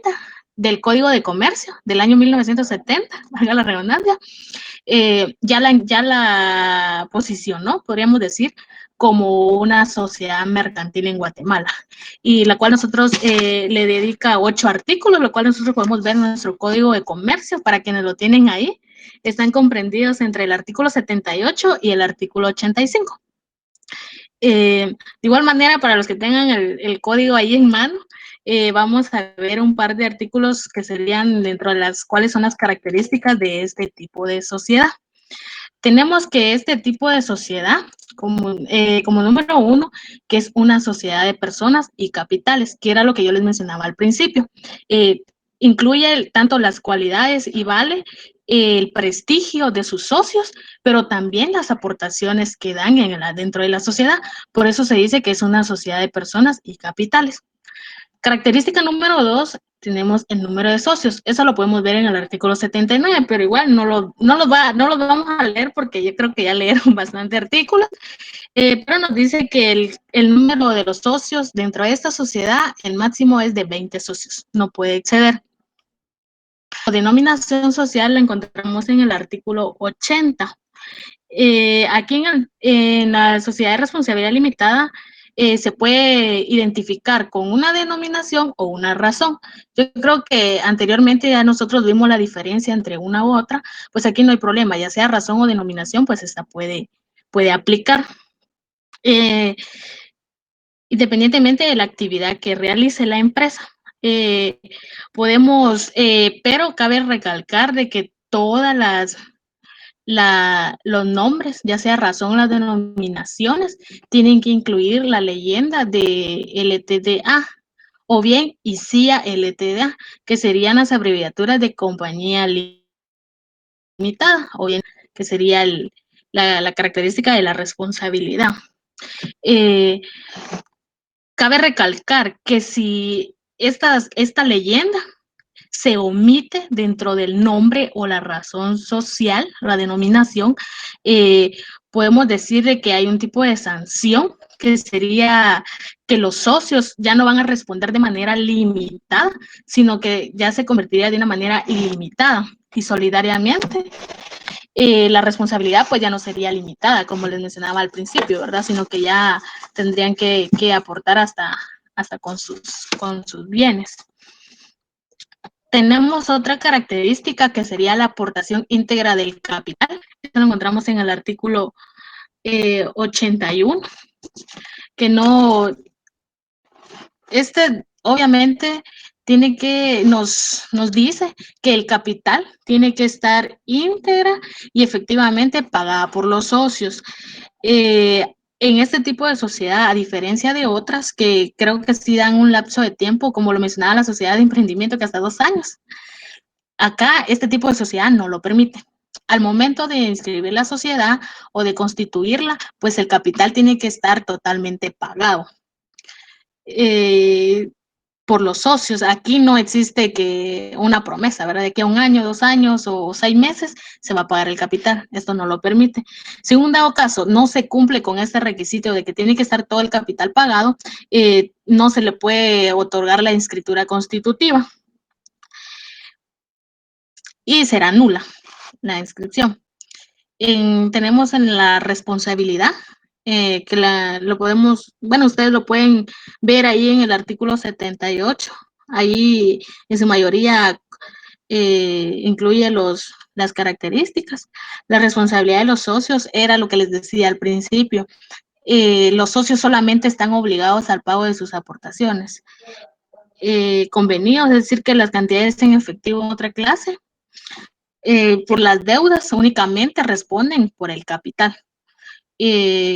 del Código de Comercio del año 1970, valga la redundancia, ya la posicionó, podríamos decir, como una sociedad mercantil en Guatemala, y la cual nosotros le dedica 8 artículos, lo cual nosotros podemos ver en nuestro Código de Comercio, para quienes lo tienen ahí. están comprendidos entre el artículo 78 y el artículo 85. De igual manera, para los que tengan el código ahí en mano, vamos a ver un par de artículos que serían dentro de las cuales son las características de este tipo de sociedad. Tenemos que este tipo de sociedad, como número uno, que es una sociedad de personas y capitales, que era lo que yo les mencionaba al principio. Incluye tanto las cualidades y vale el prestigio de sus socios, pero también las aportaciones que dan dentro de la sociedad. Por eso se dice que es una sociedad de personas y capitales. Característica número 2, tenemos el número de socios. Eso lo podemos ver en el artículo 79, pero igual no los vamos a leer porque yo creo que ya leyeron bastante artículos. Pero nos dice que el número de los socios dentro de esta sociedad, el máximo es de 20 socios, no puede exceder. La denominación social la encontramos en el artículo 80. Aquí en la sociedad de responsabilidad limitada se puede identificar con una denominación o una razón. Yo creo que anteriormente ya nosotros vimos la diferencia entre una u otra, pues aquí no hay problema, ya sea razón o denominación, pues esta puede aplicar. Independientemente de la actividad que realice la empresa. Pero cabe recalcar de que todas los nombres, ya sea razón o las denominaciones, tienen que incluir la leyenda de LTDA o bien ICIA LTDA, que serían las abreviaturas de compañía limitada, o bien que sería la característica de la responsabilidad. Cabe recalcar que si esta leyenda se omite dentro del nombre o la razón social, la denominación, podemos decir de que hay un tipo de sanción que sería que los socios ya no van a responder de manera limitada, sino que ya se convertiría de una manera ilimitada y solidariamente. La responsabilidad pues ya no sería limitada, como les mencionaba al principio, ¿verdad? Sino que ya tendrían que aportar hasta con sus bienes. Tenemos otra característica que sería la aportación íntegra del capital. Esto lo encontramos en el artículo 81, que no, obviamente nos dice que el capital tiene que estar íntegra y efectivamente pagada por los socios. En este tipo de sociedad, a diferencia de otras que creo que sí dan un lapso de tiempo, como lo mencionaba la sociedad de emprendimiento, que hasta 2 años, acá este tipo de sociedad no lo permite. Al momento de inscribir la sociedad o de constituirla, pues el capital tiene que estar totalmente pagado por los socios. Aquí no existe que una promesa, ¿verdad? De que 1 año, 2 años o 6 meses se va a pagar el capital. Esto no lo permite. Si en un dado caso no se cumple con este requisito de que tiene que estar todo el capital pagado, no se le puede otorgar la inscritura constitutiva y será nula la inscripción. Tenemos en la responsabilidad, que lo podemos, bueno, ustedes lo pueden ver ahí en el artículo 78, ahí en su mayoría incluye las características. La responsabilidad de los socios era lo que les decía al principio. Los socios solamente están obligados al pago de sus aportaciones convenidos, es decir, que las cantidades en efectivo en otra clase, por las deudas únicamente responden por el capital.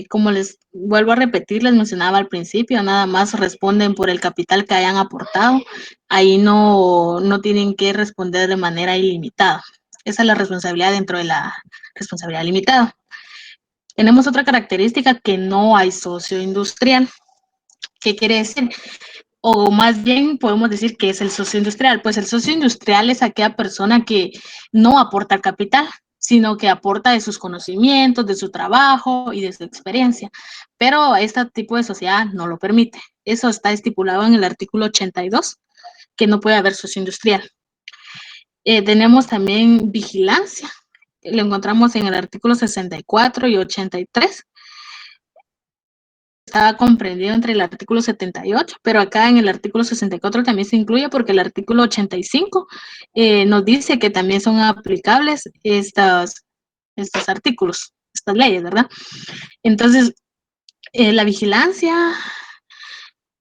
Como les vuelvo a repetir, les mencionaba al principio, nada más responden por el capital que hayan aportado. Ahí no tienen que responder de manera ilimitada. Esa es la responsabilidad dentro de la responsabilidad limitada. Tenemos otra característica, que no hay socio industrial. ¿Qué quiere decir? O más bien podemos decir que es el socio industrial. Pues el socio industrial es aquella persona que no aporta capital, sino que aporta de sus conocimientos, de su trabajo y de su experiencia. Pero este tipo de sociedad no lo permite. Eso está estipulado en el artículo 82, que no puede haber socio industrial. Tenemos también vigilancia. Lo encontramos en el artículo 64 y 83. estaba comprendido entre el artículo 78, pero acá en el artículo 64 también se incluye porque el artículo 85 nos dice que también son aplicables estos artículos, estas leyes, ¿verdad? Entonces, la vigilancia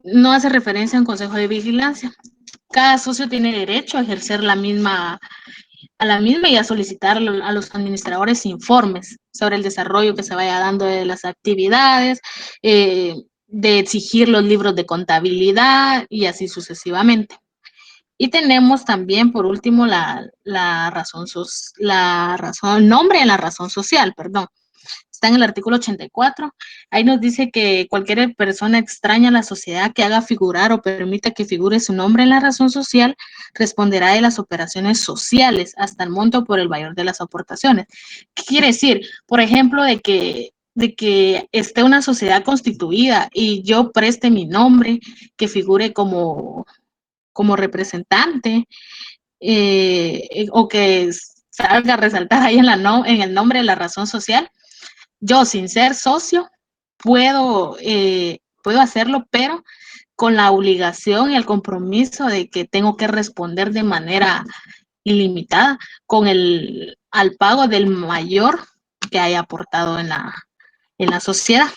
no hace referencia a un consejo de vigilancia. Cada socio tiene derecho a ejercer a la misma y a solicitar a los administradores informes sobre el desarrollo que se vaya dando de las actividades, de exigir los libros de contabilidad y así sucesivamente. Y tenemos también, por último, el nombre en la razón social, perdón. Está en el artículo 84. Ahí nos dice que cualquier persona extraña a la sociedad que haga figurar o permita que figure su nombre en la razón social responderá de las operaciones sociales hasta el monto por el valor de las aportaciones. ¿Qué quiere decir? Por ejemplo, de que esté una sociedad constituida y yo preste mi nombre, que figure como representante, o que salga a resaltar ahí en el nombre de la razón social. Yo, sin ser socio, puedo hacerlo, pero con la obligación y el compromiso de que tengo que responder de manera ilimitada al pago del mayor que haya aportado en la sociedad.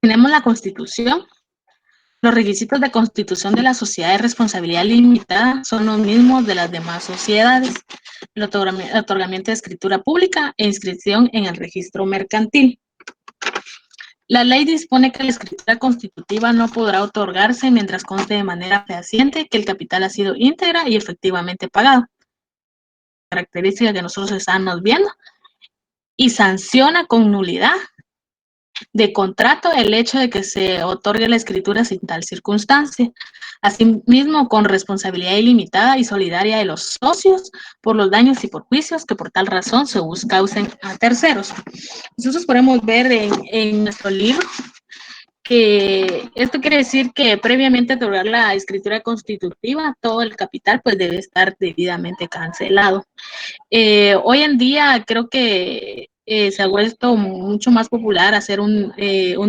Tenemos la Constitución. Los requisitos de constitución de la sociedad de responsabilidad limitada son los mismos de las demás sociedades. El otorgamiento de escritura pública e inscripción en el registro mercantil. La ley dispone que la escritura constitutiva no podrá otorgarse mientras conste de manera fehaciente que el capital ha sido íntegra y efectivamente pagado. Característica que nosotros estamos viendo. Y sanciona con nulidad de contrato el hecho de que se otorgue la escritura sin tal circunstancia. Asimismo, con responsabilidad ilimitada y solidaria de los socios por los daños y perjuicios que por tal razón se causen a terceros. Nosotros podemos ver en nuestro libro que esto quiere decir que previamente a otorgar la escritura constitutiva, todo el capital pues debe estar debidamente cancelado. Hoy en día creo que se ha vuelto mucho más popular hacer un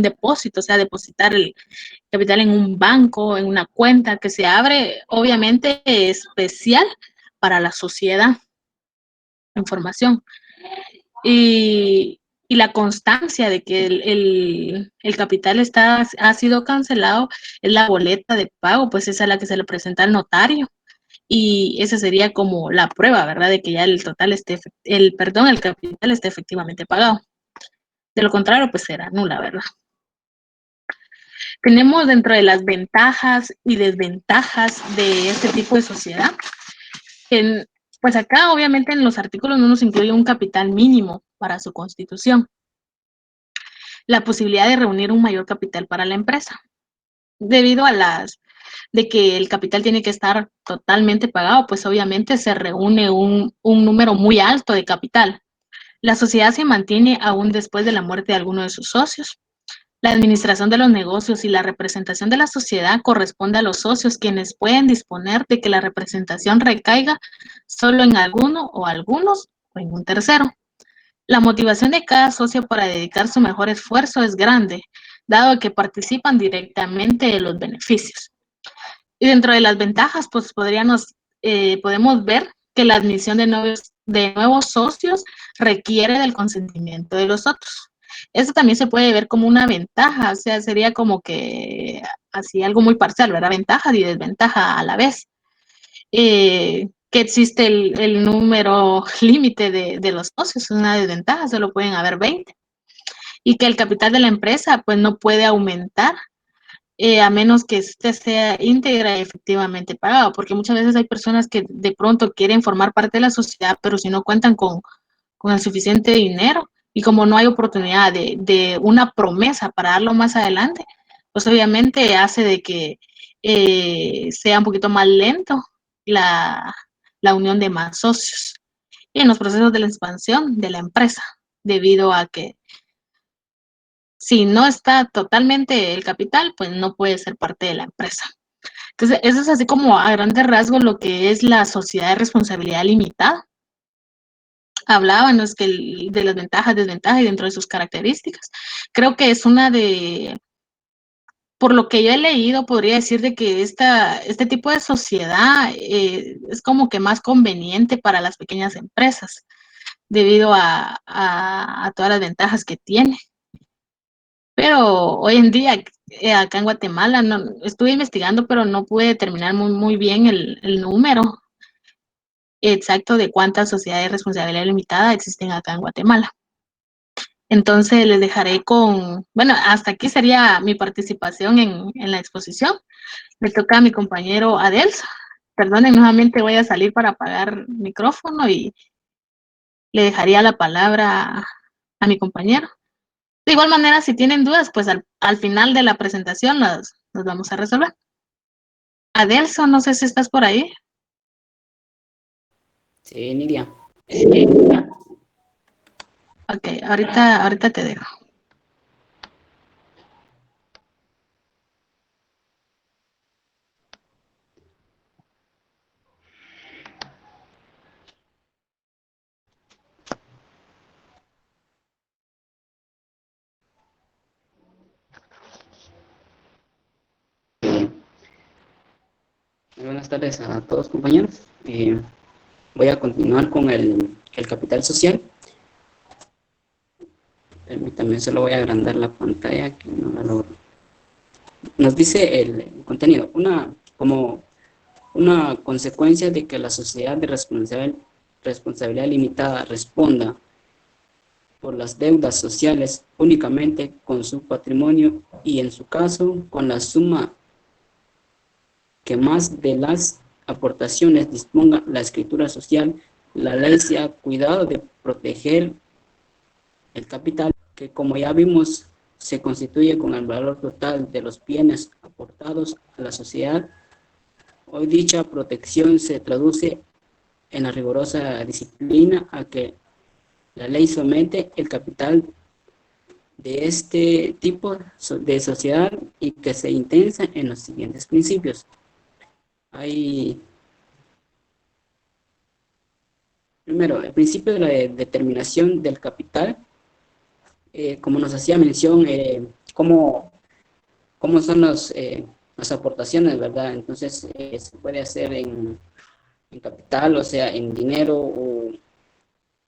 depósito, o sea, depositar el capital en un banco, en una cuenta que se abre, obviamente especial para la sociedad, información. Y la constancia de que el capital ha sido cancelado es la boleta de pago, pues esa es la que se le presenta al notario. Y esa sería como la prueba, ¿verdad? De que ya el capital esté efectivamente pagado. De lo contrario, pues será nula, ¿verdad? Tenemos dentro de las ventajas y desventajas de este tipo de sociedad, pues acá obviamente en los artículos no nos incluye un capital mínimo para su constitución. La posibilidad de reunir un mayor capital para la empresa. Debido a de que el capital tiene que estar totalmente pagado, pues obviamente se reúne un número muy alto de capital. La sociedad se mantiene aún después de la muerte de alguno de sus socios. La administración de los negocios y la representación de la sociedad corresponde a los socios, quienes pueden disponer de que la representación recaiga solo en alguno o algunos o en un tercero. La motivación de cada socio para dedicar su mejor esfuerzo es grande, dado que participan directamente de los beneficios. Y dentro de las ventajas, pues podemos ver que la admisión de nuevos socios requiere del consentimiento de los otros. Esto también se puede ver como una ventaja, o sea, sería como que así algo muy parcial, ¿verdad? Ventaja y desventaja a la vez. Que existe el número límite de los socios, es una desventaja, solo pueden haber 20. Y que el capital de la empresa pues no puede aumentar a menos que este sea íntegra y efectivamente pagado, porque muchas veces hay personas que de pronto quieren formar parte de la sociedad, pero si no cuentan con el suficiente dinero y como no hay oportunidad de una promesa para darlo más adelante, pues obviamente hace de que sea un poquito más lento la unión de más socios y en los procesos de la expansión de la empresa, debido a que si no está totalmente el capital, pues no puede ser parte de la empresa. Entonces, eso es así como a grandes rasgos lo que es la sociedad de responsabilidad limitada. hablábamos que de las ventajas, desventajas y dentro de sus características. Creo que es una por lo que yo he leído, podría decir de que este tipo de sociedad es como que más conveniente para las pequeñas empresas debido a todas las ventajas que tiene. Pero hoy en día, acá en Guatemala, no, estuve investigando, pero no pude determinar muy bien el número exacto de cuántas sociedades de responsabilidad limitada existen acá en Guatemala. Entonces les dejaré bueno, hasta aquí sería mi participación en la exposición. Le toca a mi compañero Adelso. Perdonen, nuevamente voy a salir para apagar micrófono y le dejaría la palabra a mi compañero. De igual manera, si tienen dudas, pues al final de la presentación las vamos a resolver. Adelso, no sé si estás por ahí. Sí, Nidia. Ok, ahorita te dejo. Buenas tardes a todos, compañeros. Voy a continuar con el capital social. Permítanme, solo voy a agrandar la pantalla, que no la logro. Nos dice el contenido, como una consecuencia de que la sociedad de responsabilidad limitada responda por las deudas sociales únicamente con su patrimonio y, en su caso, con la suma que más de las aportaciones disponga la escritura social, la ley se ha cuidado de proteger el capital, que, como ya vimos, se constituye con el valor total de los bienes aportados a la sociedad. Hoy dicha protección se traduce en la rigurosa disciplina a que la ley somete el capital de este tipo de sociedad y que se intensa en los siguientes principios. Primero, el principio de la determinación del capital, como nos hacía mención, cómo son las aportaciones, ¿verdad? Entonces, se puede hacer en capital, o sea, en dinero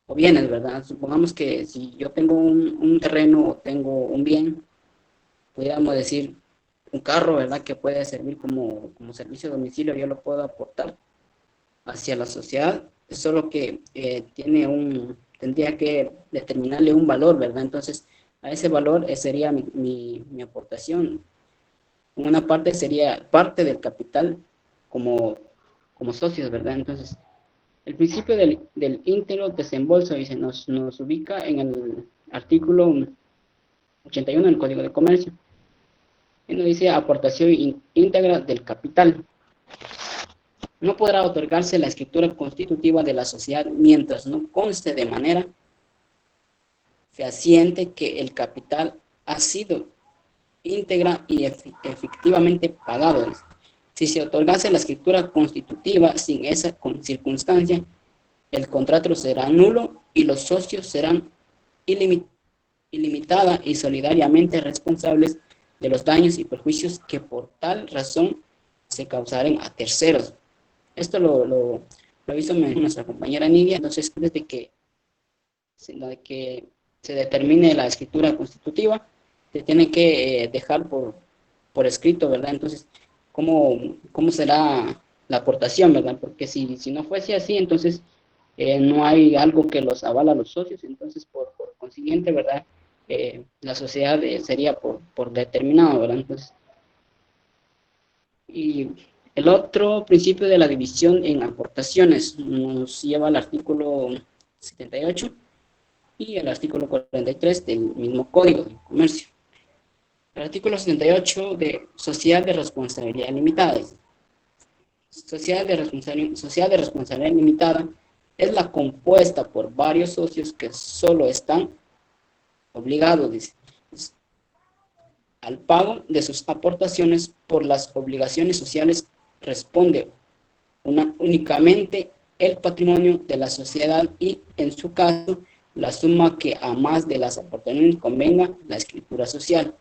o bienes, ¿verdad? Supongamos que si yo tengo un terreno o tengo un bien, podríamos decir un carro, ¿verdad? Que puede servir como servicio de domicilio, yo lo puedo aportar hacia la sociedad, solo que tendría que determinarle un valor, ¿verdad? Entonces, a ese valor sería mi aportación. Una parte sería parte del capital como socios, ¿verdad? Entonces, el principio del íntegro desembolso dice, nos ubica en el artículo 81 del Código de Comercio. Y nos dice aportación íntegra del capital. No podrá otorgarse la escritura constitutiva de la sociedad mientras no conste de manera fehaciente que el capital ha sido íntegra y efectivamente pagado. Si se otorgase la escritura constitutiva sin esa circunstancia, el contrato será nulo y los socios serán ilimitada y solidariamente responsables de los daños y perjuicios que por tal razón se causaren a terceros. Esto lo hizo nuestra compañera Nidia. Entonces, desde que se determine la escritura constitutiva, se tiene que dejar por escrito, ¿verdad? Entonces, ¿cómo será la aportación, ¿verdad? Porque si no fuese así, entonces no hay algo que los avala a los socios, entonces por consiguiente, ¿verdad? La sociedad sería por determinado, ¿verdad? Entonces, y el otro principio de la división en aportaciones nos lleva al artículo 78 y el artículo 43 del mismo Código de Comercio. El artículo 78 de Sociedad de Responsabilidad Limitada. Sociedad de responsabilidad limitada es la compuesta por varios socios que solo están obligados, dice, al pago de sus aportaciones por las obligaciones sociales. Responde únicamente el patrimonio de la sociedad y, en su caso, la suma que a más de las aportaciones convenga la escritura social.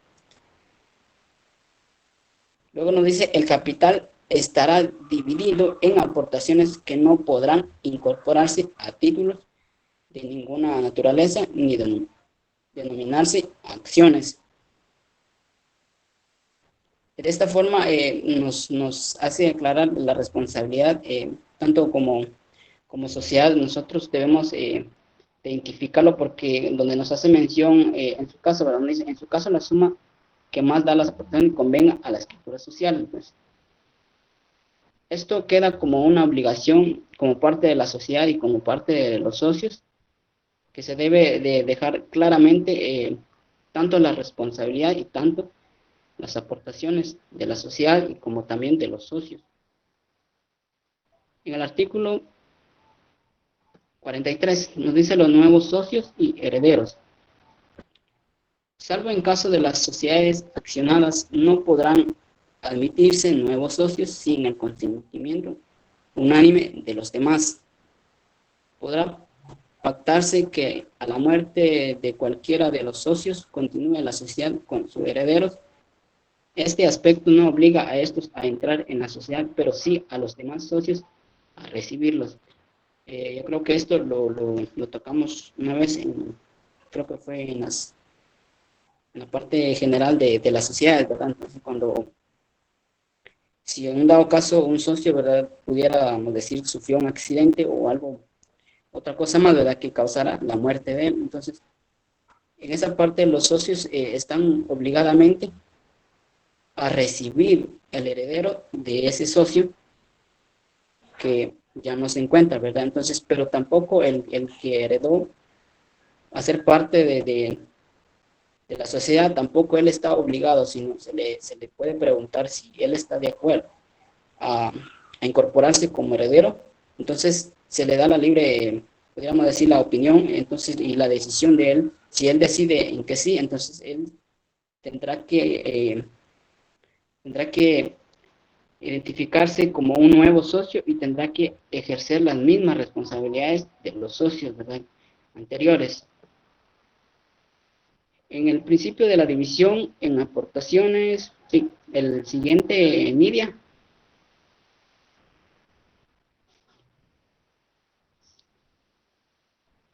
Luego nos dice, el capital estará dividido en aportaciones que no podrán incorporarse a títulos de ninguna naturaleza ni denominarse acciones. De esta forma nos hace aclarar la responsabilidad, tanto como sociedad. Nosotros debemos identificarlo, porque donde nos hace mención, en su caso, ¿verdad? Dice, en su caso la suma que más da las aportaciones convenga a la escritura social. Pues, esto queda como una obligación como parte de la sociedad y como parte de los socios, que se debe de dejar claramente tanto la responsabilidad y tanto las aportaciones de la sociedad y como también de los socios. En el artículo 43 nos dice los nuevos socios y herederos. Salvo en caso de las sociedades accionadas, no podrán admitirse nuevos socios sin el consentimiento unánime de los demás. Podrá pactarse que a la muerte de cualquiera de los socios continúe la sociedad con sus herederos. Este aspecto no obliga a estos a entrar en la sociedad, pero sí a los demás socios a recibirlos. Yo creo que esto lo tocamos una vez, creo que fue en la parte general de la sociedad, ¿verdad? Entonces, si en un dado caso un socio, ¿verdad?, pudiéramos decir, sufrió un accidente o algo, otra cosa más, ¿verdad?, que causara la muerte de él, entonces, en esa parte los socios están obligadamente a recibir el heredero de ese socio que ya no se encuentra, ¿verdad? Entonces, pero tampoco el que heredó a ser parte de la sociedad, tampoco él está obligado, sino se le puede preguntar si él está de acuerdo a incorporarse como heredero. Entonces se le da la libre, podríamos decir, la opinión, entonces, y la decisión de él. Si él decide en que sí, entonces él tendrá que identificarse como un nuevo socio y tendrá que ejercer las mismas responsabilidades de los socios, ¿verdad?, anteriores. En el principio de la división en aportaciones, sí, el siguiente, Nidia.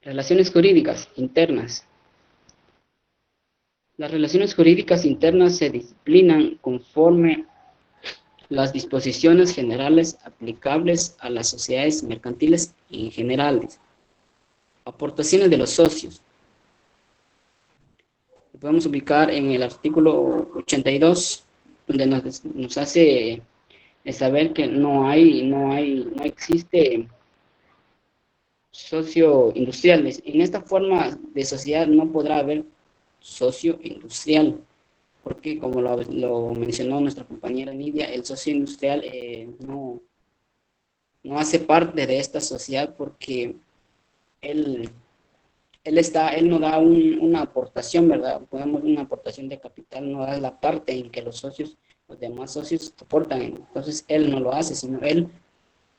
Relaciones jurídicas internas. Las relaciones jurídicas internas se disciplinan conforme las disposiciones generales aplicables a las sociedades mercantiles en general. Aportaciones de los socios. Lo podemos ubicar en el artículo 82, donde nos hace saber que no existe socio industrial. En esta forma de sociedad no podrá haber socio industrial, porque como lo mencionó nuestra compañera Nidia, el socio industrial no hace parte de esta sociedad, porque él no da una aportación, ¿verdad? Podemos una aportación de capital, no da la parte en que los demás socios aportan. Entonces él no lo hace, sino él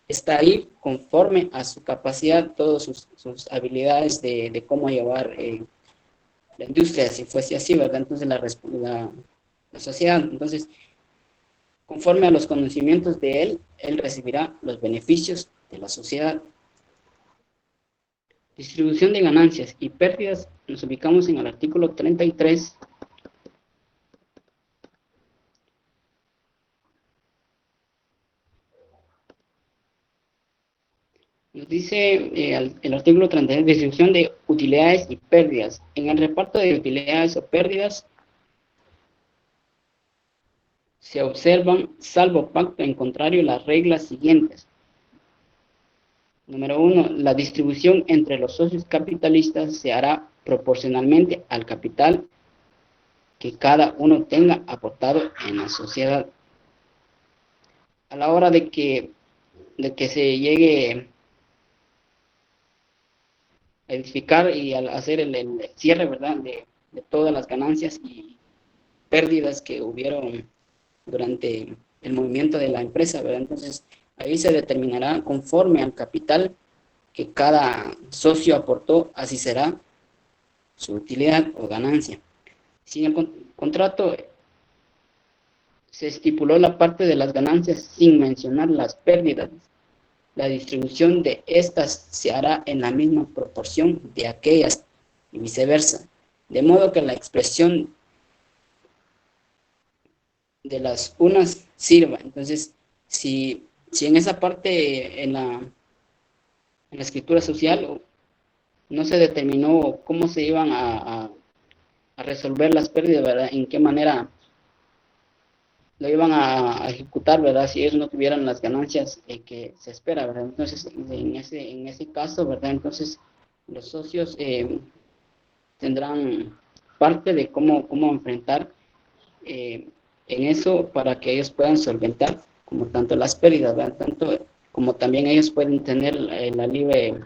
está ahí conforme a su capacidad, todas sus habilidades de cómo llevar la industria, si fuese así, ¿verdad? Entonces la sociedad, entonces, conforme a los conocimientos de él recibirá los beneficios de la sociedad. Distribución de ganancias y pérdidas, nos ubicamos en el artículo 33. Nos dice el artículo 33, distribución de utilidades y pérdidas. En el reparto de utilidades o pérdidas se observan, salvo pacto en contrario, las reglas siguientes. Número 1, la distribución entre los socios capitalistas se hará proporcionalmente al capital que cada uno tenga aportado en la sociedad. A la hora de que se llegue a edificar y al hacer el cierre, ¿verdad?, de todas las ganancias y pérdidas que hubieron durante el movimiento de la empresa, ¿verdad? Entonces, Ahí se determinará conforme al capital que cada socio aportó, así será su utilidad o ganancia. Si en el contrato se estipuló la parte de las ganancias sin mencionar las pérdidas, la distribución de estas se hará en la misma proporción de aquellas y viceversa, de modo que la expresión de las unas sirva. Entonces, si en esa parte, en la escritura social, no se determinó cómo se iban a resolver las pérdidas, ¿verdad? En qué manera lo iban a ejecutar, ¿verdad? Si ellos no tuvieran las ganancias que se espera, ¿verdad? Entonces, en ese caso, ¿verdad? Entonces, los socios tendrán parte de cómo enfrentar en eso para que ellos puedan solventar como tanto las pérdidas, ¿verdad? Tanto como también ellos pueden tener la libre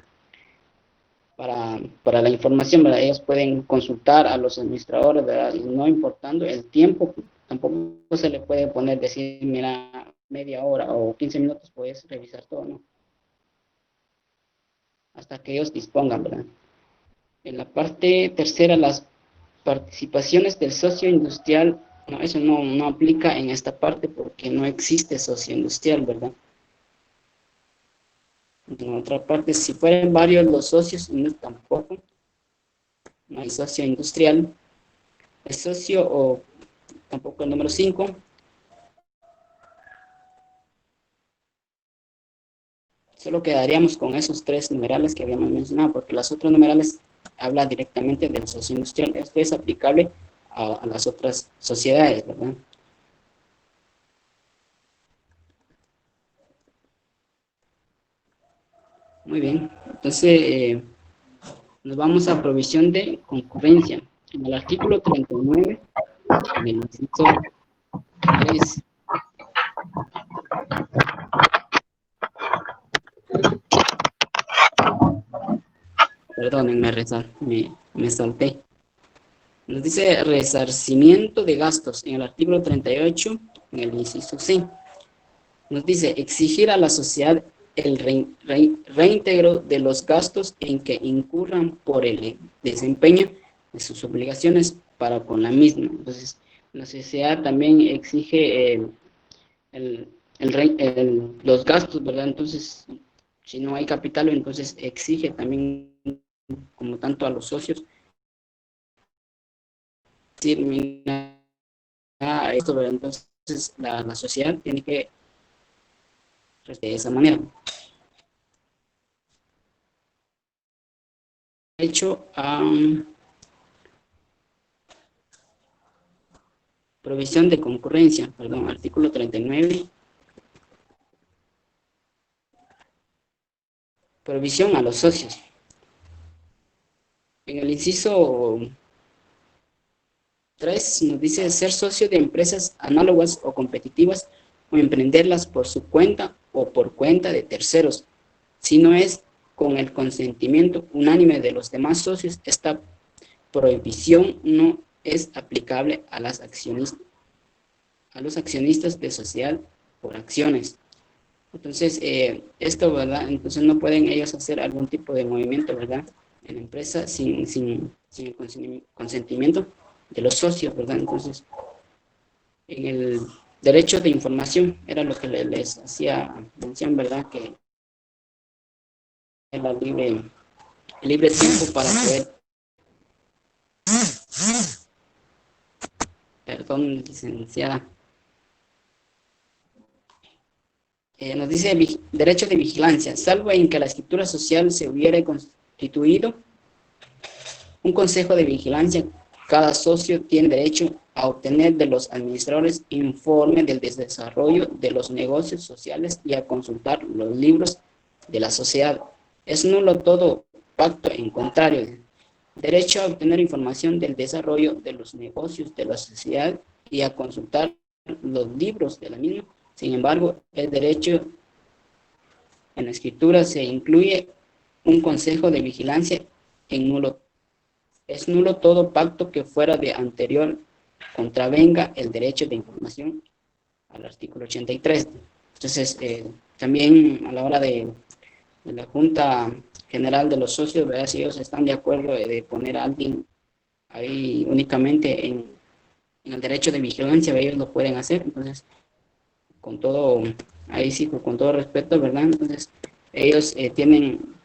para la información, ¿verdad? Ellos pueden consultar a los administradores, ¿verdad? Y no importando el tiempo, tampoco se le puede poner, decir, mira, media hora o 15 minutos puedes revisar todo, ¿no? Hasta que ellos dispongan, ¿verdad? En la parte tercera, las participaciones del socio industrial, no, eso no aplica en esta parte porque no existe socio industrial, ¿verdad? En otra parte, si fueran varios los socios, no, tampoco, no hay socio industrial. El socio, o tampoco el número 5. Solo quedaríamos con esos 3 numerales que habíamos mencionado, porque los otros numerales hablan directamente del socio industrial. Esto es aplicable a las otras sociedades, ¿verdad? Muy bien, entonces nos vamos a provisión de concurrencia. En el artículo 39, en el inciso 3, perdónenme, me salté. Nos dice resarcimiento de gastos en el artículo 38, en el inciso C. Nos dice exigir a la sociedad el reintegro de los gastos en que incurran por el desempeño de sus obligaciones para con la misma. Entonces, la sociedad también exige los gastos, ¿verdad? Entonces, si no hay capital, entonces exige también, como tanto a los socios, decir, mira, esto, ¿verdad? Entonces, la sociedad tiene que de esa manera. Hecho a provisión de concurrencia, perdón, artículo 39. Provisión a los socios. En el inciso 3 nos dice ser socio de empresas análogas o competitivas o emprenderlas por su cuenta o por cuenta de terceros. Si no es con el consentimiento unánime de los demás socios, esta prohibición no es aplicable a los accionistas de sociedad por acciones. Entonces, esto, ¿verdad? Entonces no pueden ellos hacer algún tipo de movimiento, ¿verdad? En la empresa sin el consentimiento de los socios, ¿verdad? Entonces, en el derecho de información era lo que les hacía mención, ¿verdad? Que era libre tiempo para poder. Perdón, licenciada. Nos dice derecho de vigilancia, salvo en que la escritura social se hubiera constituido un consejo de vigilancia, cada socio tiene derecho a obtener de los administradores informe del desarrollo de los negocios sociales y a consultar los libros de la sociedad. Es nulo todo pacto en contrario. Derecho a obtener información del desarrollo de los negocios de la sociedad y a consultar los libros de la misma. Sin embargo, el derecho en la escritura se incluye un consejo de vigilancia en nulo. Es nulo todo pacto que fuera de anterior contravenga el derecho de información al artículo 83. Entonces, también a la hora de la Junta General de los Socios, ¿verdad? Si ellos están de acuerdo de poner a alguien ahí únicamente en el derecho de vigilancia, ellos lo pueden hacer. Entonces, con todo, ahí sí, con todo respeto, ¿verdad? Entonces, ellos tienen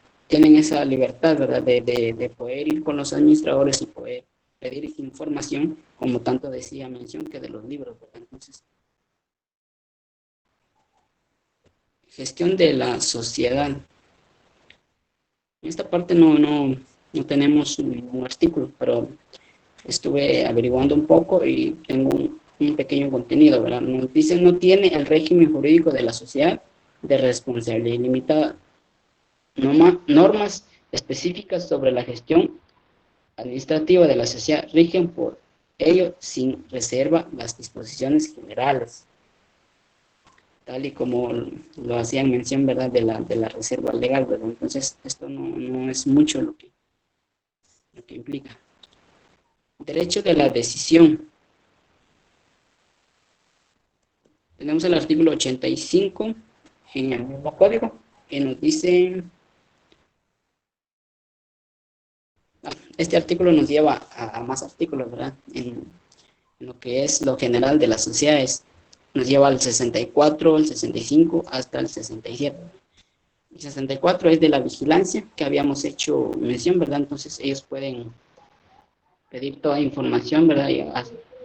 esa libertad, ¿verdad? De poder ir con los administradores y poder pedir información, como tanto decía mención que de los libros, ¿verdad? Entonces, gestión de la sociedad. En esta parte no tenemos ningún artículo, pero estuve averiguando un poco y tengo un pequeño contenido, ¿verdad? Nos dice, no tiene el régimen jurídico de la sociedad de responsabilidad ilimitada, normas específicas sobre la gestión administrativa de la sociedad rigen por ello sin reserva las disposiciones generales, tal y como lo hacían mención, ¿verdad? De la reserva legal, ¿verdad? Entonces, esto no es mucho lo que implica. Derecho de la decisión. Tenemos el artículo 85 en el mismo código que nos dice, este artículo nos lleva a más artículos, ¿verdad? En lo que es lo general de las sociedades, nos lleva al 64, al 65 hasta el 67. El 64 es de la vigilancia que habíamos hecho mención, ¿verdad? Entonces ellos pueden pedir toda información, ¿verdad? Y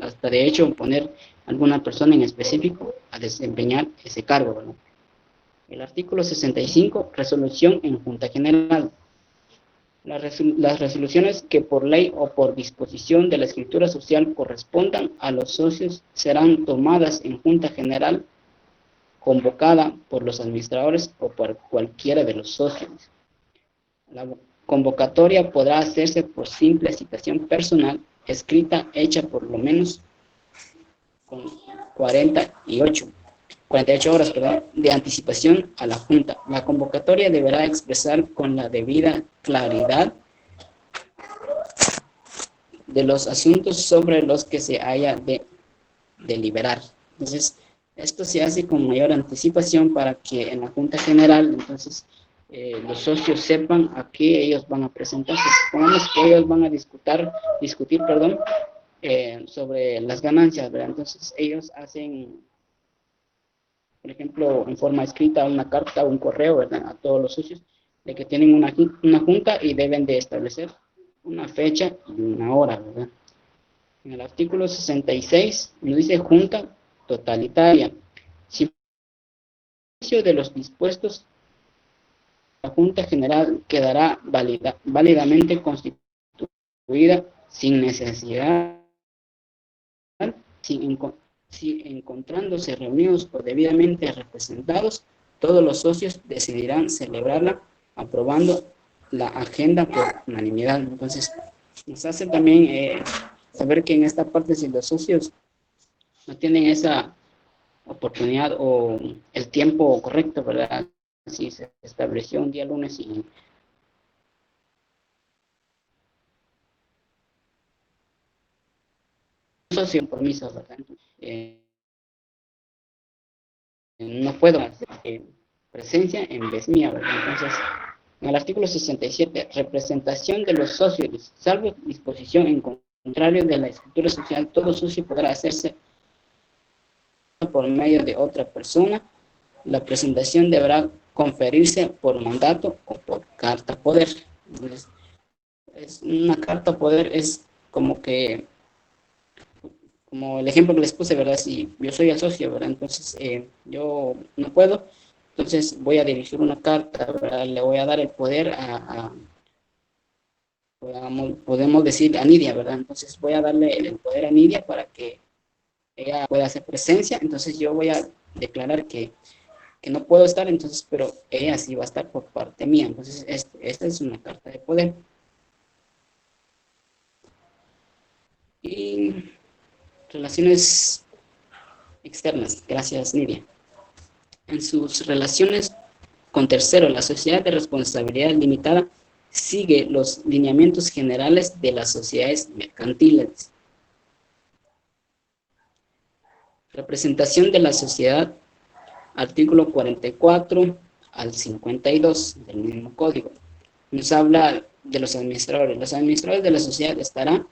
hasta de hecho poner alguna persona en específico a desempeñar ese cargo, ¿verdad? El artículo 65, resolución en Junta General. Las resoluciones que por ley o por disposición de la escritura social correspondan a los socios serán tomadas en Junta General convocada por los administradores o por cualquiera de los socios. La convocatoria podrá hacerse por simple citación personal, escrita, hecha por lo menos con 48 horas, de anticipación a la Junta. La convocatoria deberá expresar con la debida claridad de los asuntos sobre los que se haya de deliberar. Entonces, esto se hace con mayor anticipación para que en la Junta General, entonces, los socios sepan a qué ellos van a presentarse. Supongamos que ellos van a discutir, sobre las ganancias, ¿verdad? Entonces, ellos hacen, por ejemplo, en forma escrita, una carta o un correo, ¿verdad? A todos los socios de que tienen una junta y deben de establecer una fecha y una hora, ¿verdad? En el artículo 66 nos dice junta totalitaria. Si de los dispuestos, la Junta General quedará válidamente constituida sin necesidad, si encontrándose reunidos o debidamente representados, todos los socios decidirán celebrarla aprobando la agenda por unanimidad. Entonces, nos hace también saber que en esta parte, si los socios no tienen esa oportunidad o el tiempo correcto, ¿verdad? Si se estableció un día lunes y socio compromiso, ¿verdad? No puedo hacer presencia en vez mía, ¿verdad? Entonces, en el artículo 67, representación de los socios, salvo disposición en contrario de la escritura social, todo socio podrá hacerse por medio de otra persona. La presentación deberá conferirse por mandato o por carta poder. Entonces, una carta poder es como el ejemplo que les puse, ¿verdad? Si yo soy el socio, ¿verdad? Entonces, yo no puedo, entonces voy a dirigir una carta, ¿verdad? Le voy a dar el poder podemos decir a Nidia, ¿verdad? Entonces voy a darle el poder a Nidia para que ella pueda hacer presencia. Entonces yo voy a declarar que no puedo estar, entonces, pero ella sí va a estar por parte mía. Entonces, esta es una carta de poder. Y relaciones externas. Gracias, Nidia. En sus relaciones con terceros, la sociedad de responsabilidad limitada sigue los lineamientos generales de las sociedades mercantiles. Representación de la sociedad artículo 44 al 52 del mismo código. Nos habla de los administradores. Los administradores de la sociedad estarán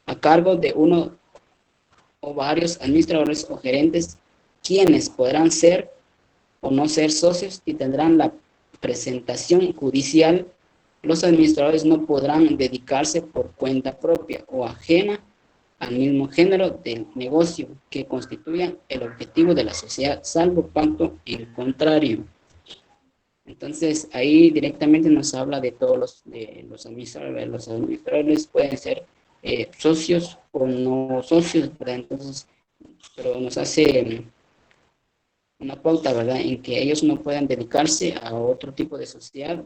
a cargo de uno o varios administradores o gerentes, quienes podrán ser o no ser socios y tendrán la presentación judicial. Los administradores no podrán dedicarse por cuenta propia o ajena al mismo género del negocio que constituya el objetivo de la sociedad, salvo pacto en contrario. Entonces, ahí directamente nos habla de todos los administradores. Los administradores pueden ser socios o no socios, ¿verdad? Entonces, pero nos hace una pauta, ¿verdad?, en que ellos no puedan dedicarse a otro tipo de sociedad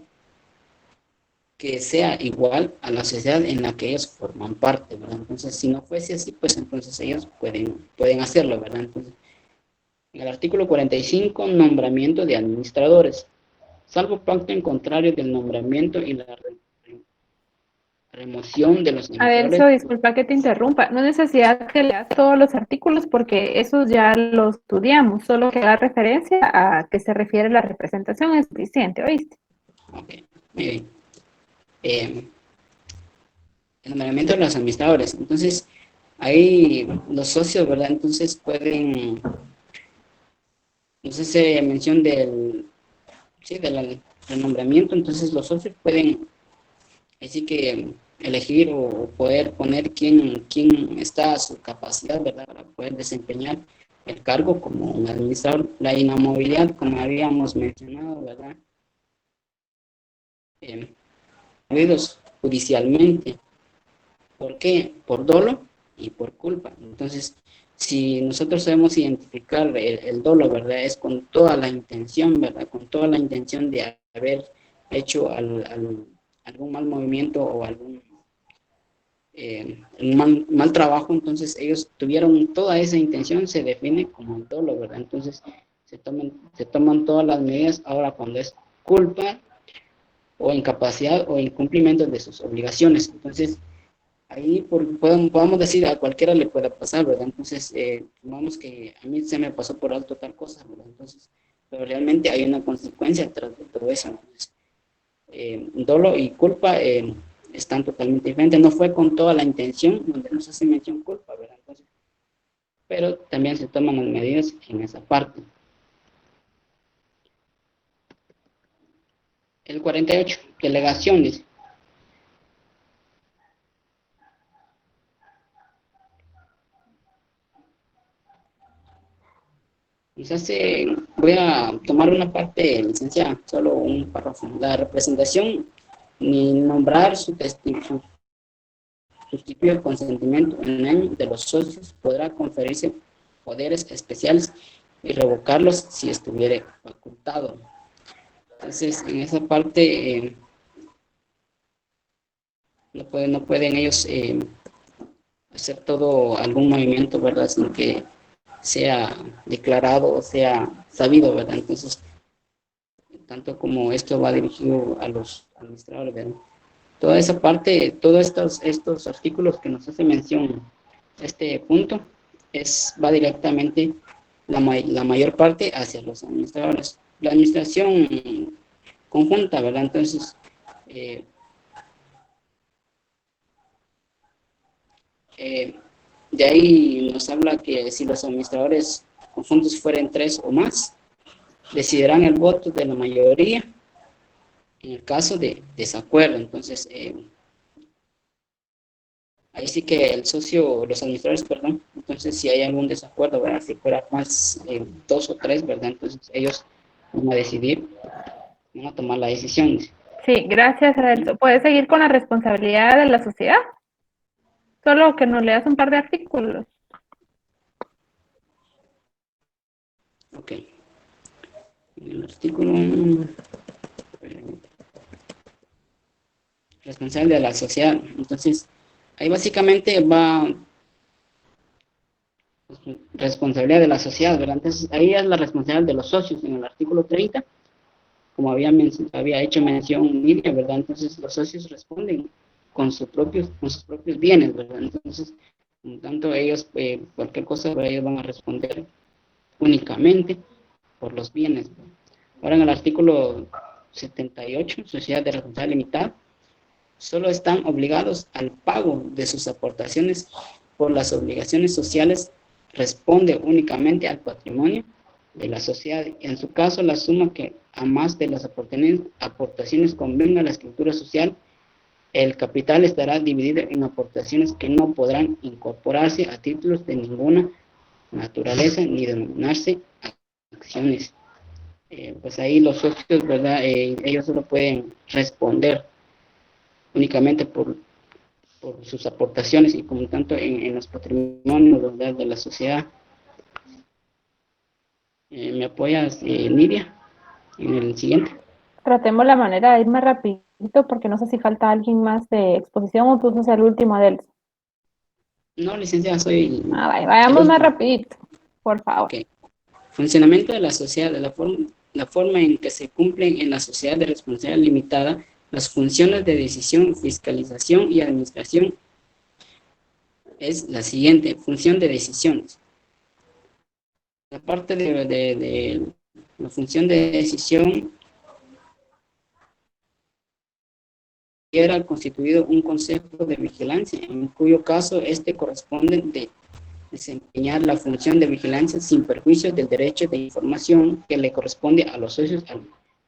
que sea igual a la sociedad en la que ellos forman parte, ¿verdad? Entonces, si no fuese así, pues entonces ellos pueden hacerlo, ¿verdad? Entonces, en el artículo 45, nombramiento de administradores. Salvo pacto en contrario del nombramiento y la remoción de los Adelso, administradores. disculpa que te interrumpa. No es necesidad que leas todos los artículos porque esos ya los estudiamos. Solo que haga referencia a qué se refiere la representación es suficiente, ¿oíste? Ok, muy bien. El nombramiento de los administradores. Entonces, ahí los socios, ¿verdad? Entonces pueden, no sé si mención del nombramiento, entonces los socios pueden, así que elegir o poder poner quién está a su capacidad, ¿verdad?, para poder desempeñar el cargo como un administrador. La inamovilidad, como habíamos mencionado, ¿verdad?, judicialmente. ¿Por qué? Por dolo y por culpa. Entonces, si nosotros sabemos identificar el dolo, ¿verdad?, es con toda la intención, ¿verdad?, con toda la intención de haber hecho algún mal movimiento o algún mal trabajo. Entonces ellos tuvieron toda esa intención, se define como el dolo, ¿verdad? Entonces se toman todas las medidas. Ahora, cuando es culpa o incapacidad o incumplimiento de sus obligaciones, entonces ahí podemos decir a cualquiera le puede pasar, ¿verdad? Entonces, vamos que a mí se me pasó por alto tal cosa, ¿verdad? Entonces, pero realmente hay una consecuencia detrás de todo eso. Entonces, dolo y culpa están totalmente diferentes. No fue con toda la intención, donde no se hace mención culpa, ¿verdad? Entonces, pero también se toman las medidas en esa parte. El 48, delegaciones. Quizás voy a tomar una parte, licenciada, solo un párrafo. La representación ni nombrar sustituir el consentimiento unánime de los socios podrá conferirse poderes especiales y revocarlos si estuviere facultado. Entonces, en esa parte no pueden ellos hacer todo algún movimiento, ¿verdad?, sin que sea declarado o sea sabido, ¿verdad? Entonces, tanto como esto va dirigido a los administradores, ¿verdad? Toda esa parte, todos estos artículos que nos hace mención este punto, va directamente la mayor parte hacia los administradores. La administración conjunta, ¿verdad? Entonces, de ahí nos habla que si los administradores conjuntos fueren 3 o más, decidirán el voto de la mayoría en el caso de desacuerdo. Entonces, ahí sí que los administradores, perdón, entonces si hay algún desacuerdo, ¿verdad?, si fuera más 2 o 3, ¿verdad?, entonces ellos van a decidir, van a tomar la decisión. Sí, gracias, Adelso. ¿Puedes seguir con la responsabilidad de la sociedad? Solo que nos leas un par de artículos. Ok. El artículo responsable de la sociedad. Entonces, ahí básicamente va responsabilidad de la sociedad, ¿verdad? Entonces, ahí es la responsabilidad de los socios en el artículo 30, como había hecho mención Lidia, ¿verdad? Entonces, los socios responden con sus propios bienes, ¿verdad? Entonces, tanto ellos, cualquier cosa, ellos van a responder únicamente. por los bienes. Ahora en el artículo 78, sociedad de responsabilidad limitada, solo están obligados al pago de sus aportaciones por las obligaciones sociales, responde únicamente al patrimonio de la sociedad. En su caso, la suma que a más de las aportaciones convenga a la escritura social, el capital estará dividido en aportaciones que no podrán incorporarse a títulos de ninguna naturaleza ni denominarse acciones. Pues ahí los socios, ¿verdad? Ellos solo pueden responder únicamente por sus aportaciones y como tanto en los patrimonios, ¿verdad?, de la sociedad. ¿Me apoyas, Nidia, en el siguiente? Tratemos la manera de ir más rapidito porque no sé si falta alguien más de exposición o tú sos el último de él. No, licenciada, soy... Vayamos más rapidito, por favor. Okay. Funcionamiento de la sociedad, de la forma en que se cumplen en la sociedad de responsabilidad limitada las funciones de decisión, fiscalización y administración es la siguiente: función de decisiones. La parte de la función de decisión era constituido un consejo de vigilancia, en cuyo caso este corresponde de desempeñar la función de vigilancia sin perjuicio del derecho de información que le corresponde a los socios,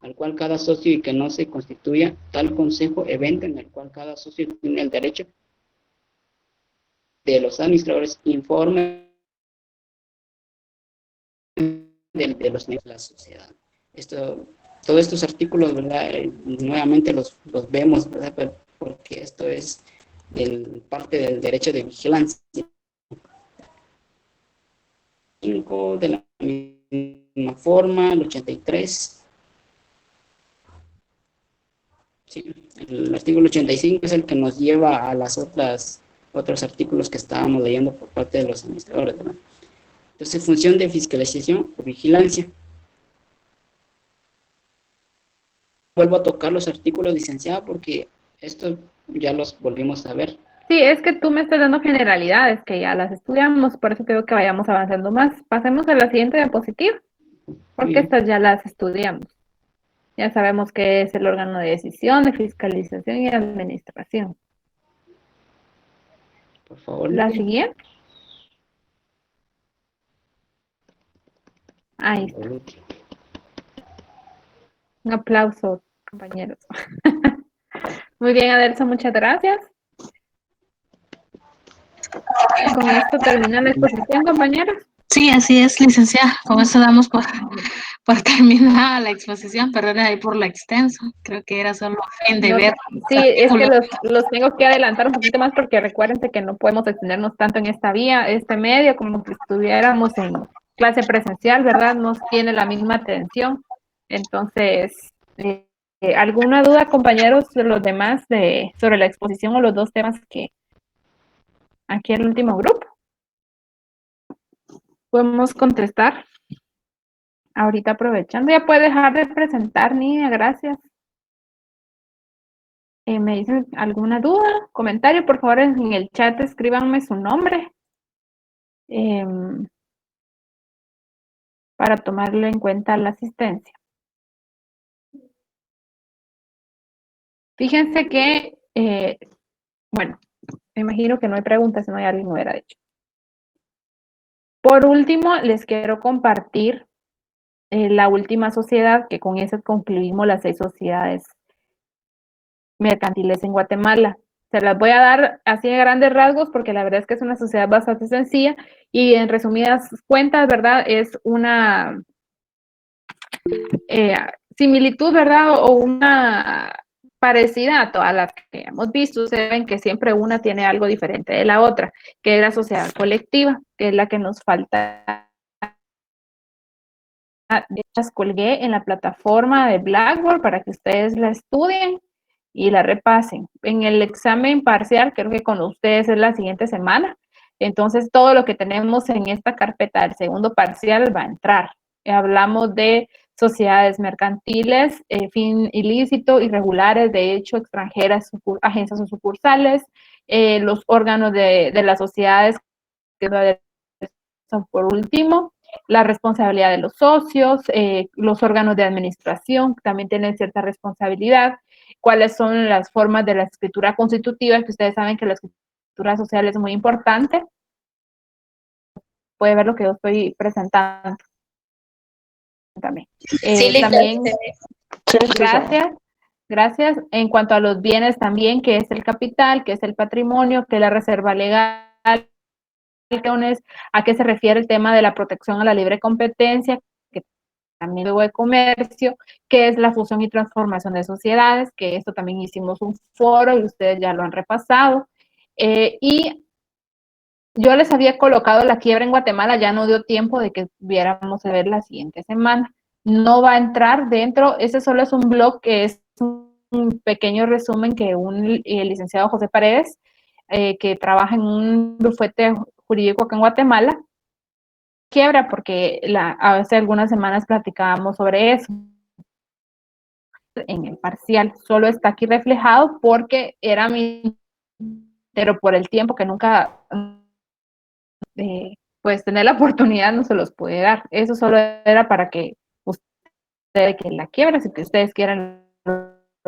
al cual cada socio, y que no se constituya tal consejo evento en el cual cada socio tiene el derecho de los administradores informe de los de la sociedad. Todos estos artículos, ¿verdad? Nuevamente los vemos, ¿verdad? Porque esto es parte del derecho de vigilancia. 5 de la misma forma, el 83. Sí, el artículo 85 es el que nos lleva a las otros artículos que estábamos leyendo por parte de los administradores, ¿verdad? Entonces, función de fiscalización o vigilancia. Vuelvo a tocar los artículos, licenciada, porque estos ya los volvimos a ver. Sí, es que tú me estás dando generalidades que ya las estudiamos, por eso creo que vayamos avanzando más. Pasemos a la siguiente diapositiva, porque estas ya las estudiamos. Ya sabemos qué es el órgano de decisión, de fiscalización y administración. Por favor. La siguiente. Ahí está. Un aplauso, compañeros. Muy bien, Adelson, muchas gracias. Con esto termina la exposición, compañeros. Sí, así es, licenciada. Con eso damos por terminada la exposición, perdón ahí por la extenso. Creo que era solo fin de ver. Sí, es que los tengo que adelantar un poquito más porque recuérdense que no podemos extendernos tanto en esta vía, este medio, como si estuviéramos en clase presencial, ¿verdad? No tiene la misma atención. Entonces, ¿alguna duda, compañeros, de los demás sobre la exposición o los dos temas que aquí el último grupo? Podemos contestar ahorita aprovechando. Ya puede dejar de presentar, Nidia, gracias. ¿Me dicen alguna duda, comentario? Por favor, en el chat escríbanme su nombre para tomarle en cuenta la asistencia. Fíjense que, bueno, me imagino que no hay preguntas, si no hay alguien me hubiera dicho. Por último, les quiero compartir la última sociedad, que con esa concluimos las 6 sociedades mercantiles en Guatemala. Se las voy a dar así de grandes rasgos porque la verdad es que es una sociedad bastante sencilla y en resumidas cuentas, ¿verdad? Es una similitud, ¿verdad? O una parecida a todas las que hemos visto. Ustedes ven que siempre una tiene algo diferente de la otra, que es la sociedad colectiva, que es la que nos falta. Las colgué en la plataforma de Blackboard para que ustedes la estudien y la repasen. En el examen parcial, creo que con ustedes es la siguiente semana. Entonces, todo lo que tenemos en esta carpeta del segundo parcial va a entrar. Hablamos de sociedades mercantiles, fin ilícito, irregulares, de hecho, extranjeras, agencias o sucursales, los órganos de las sociedades, que son por último, la responsabilidad de los socios, los órganos de administración también tienen cierta responsabilidad, cuáles son las formas de la escritura constitutiva, que ustedes saben que la escritura social es muy importante. Puede ver lo que yo estoy presentando también. También, gracias. En cuanto a los bienes también, que es el capital, que es el patrimonio, que es la reserva legal, a qué se refiere el tema de la protección a la libre competencia, que también luego de comercio, que es la fusión y transformación de sociedades, que esto también hicimos un foro y ustedes ya lo han repasado. Y yo les había colocado la quiebra en Guatemala, ya no dio tiempo de que viéramos a ver la siguiente semana. No va a entrar dentro, ese solo es un blog que es un pequeño resumen que el licenciado José Paredes, que trabaja en un bufete jurídico acá en Guatemala, quiebra, porque hace algunas semanas platicábamos sobre eso en el parcial. Solo está aquí reflejado porque era pero por el tiempo que nunca pues tener la oportunidad no se los puede dar. Eso solo era para que ustedes que la quiebra, si que ustedes quieran.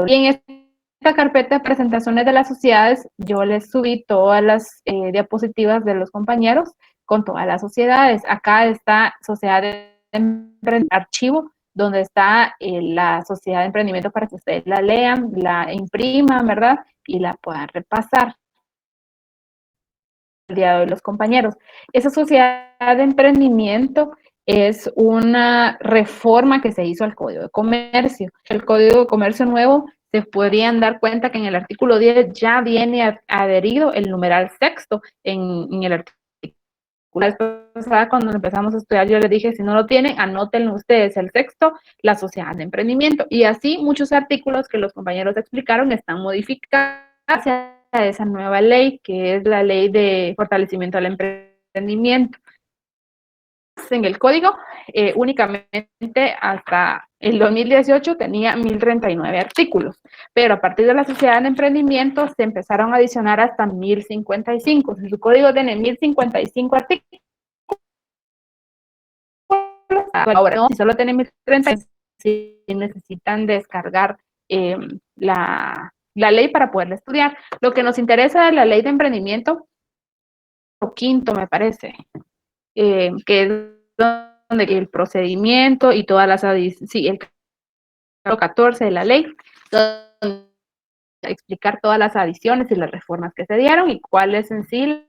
Y en esta carpeta de presentaciones de las sociedades, yo les subí todas las diapositivas de los compañeros con todas las sociedades. Acá está sociedad de archivo, donde está la sociedad de emprendimiento para que ustedes la lean, la impriman, ¿verdad? Y la puedan repasar el día de hoy los compañeros. Esa sociedad de emprendimiento es una reforma que se hizo al Código de Comercio. El Código de Comercio nuevo, se podrían dar cuenta que en el artículo 10 ya viene adherido el numeral sexto en el artículo. La vez pasada, cuando empezamos a estudiar, yo les dije, si no lo tienen, anótenlo ustedes, el sexto, la sociedad de emprendimiento. Y así muchos artículos que los compañeros explicaron están modificados hacia esa nueva ley, que es la ley de fortalecimiento del emprendimiento. En el código, únicamente hasta el 2018 tenía 1039 artículos, pero a partir de la sociedad de emprendimiento se empezaron a adicionar hasta 1055. Si su código tiene 1055 artículos, ahora no, si solo tiene 1030, si necesitan descargar la ley para poderla estudiar. Lo que nos interesa de la ley de emprendimiento, o quinto me parece, que es donde el procedimiento y todas las adiciones, sí, el 14 de la ley, donde explicar todas las adiciones y las reformas que se dieron y cuáles en sí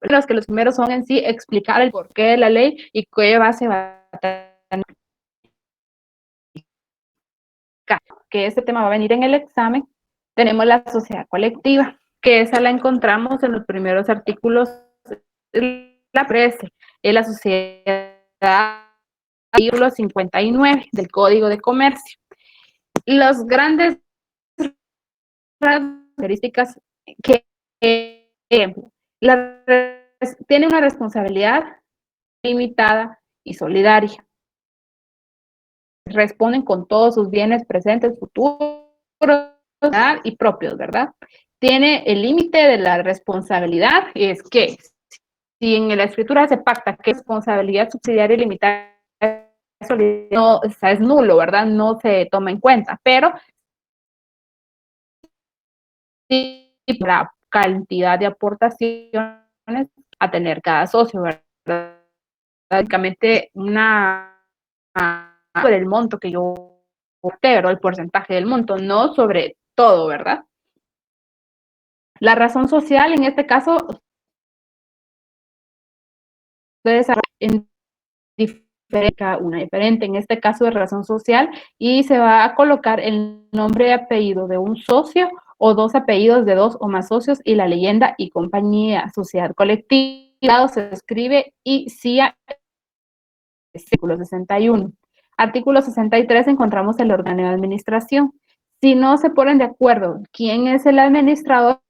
los que los primeros son en sí explicar el porqué de la ley y qué base va a tener, que este tema va a venir en el examen. Tenemos la sociedad colectiva, que esa la encontramos en los primeros artículos, la 13, es la sociedad, artículo 59 del Código de Comercio. Las grandes características que tiene una responsabilidad limitada y solidaria. Responden con todos sus bienes presentes, futuros y propios, ¿verdad? Tiene el límite de la responsabilidad, es que si en la escritura se pacta que responsabilidad subsidiaria limitada no, o sea, es nulo, ¿verdad? No se toma en cuenta, pero sí la cantidad de aportaciones a tener cada socio, ¿verdad? Básicamente sobre el monto que yo pero el porcentaje del monto, no sobre todo, ¿verdad? La razón social, en este caso, en una diferente, en este caso de razón social, y se va a colocar el nombre y apellido de un socio o dos apellidos de dos o más socios y la leyenda y compañía, sociedad colectiva, se escribe y CIA, artículo 61. Artículo 63 encontramos el órgano de administración. Si no se ponen de acuerdo quién es el administrador,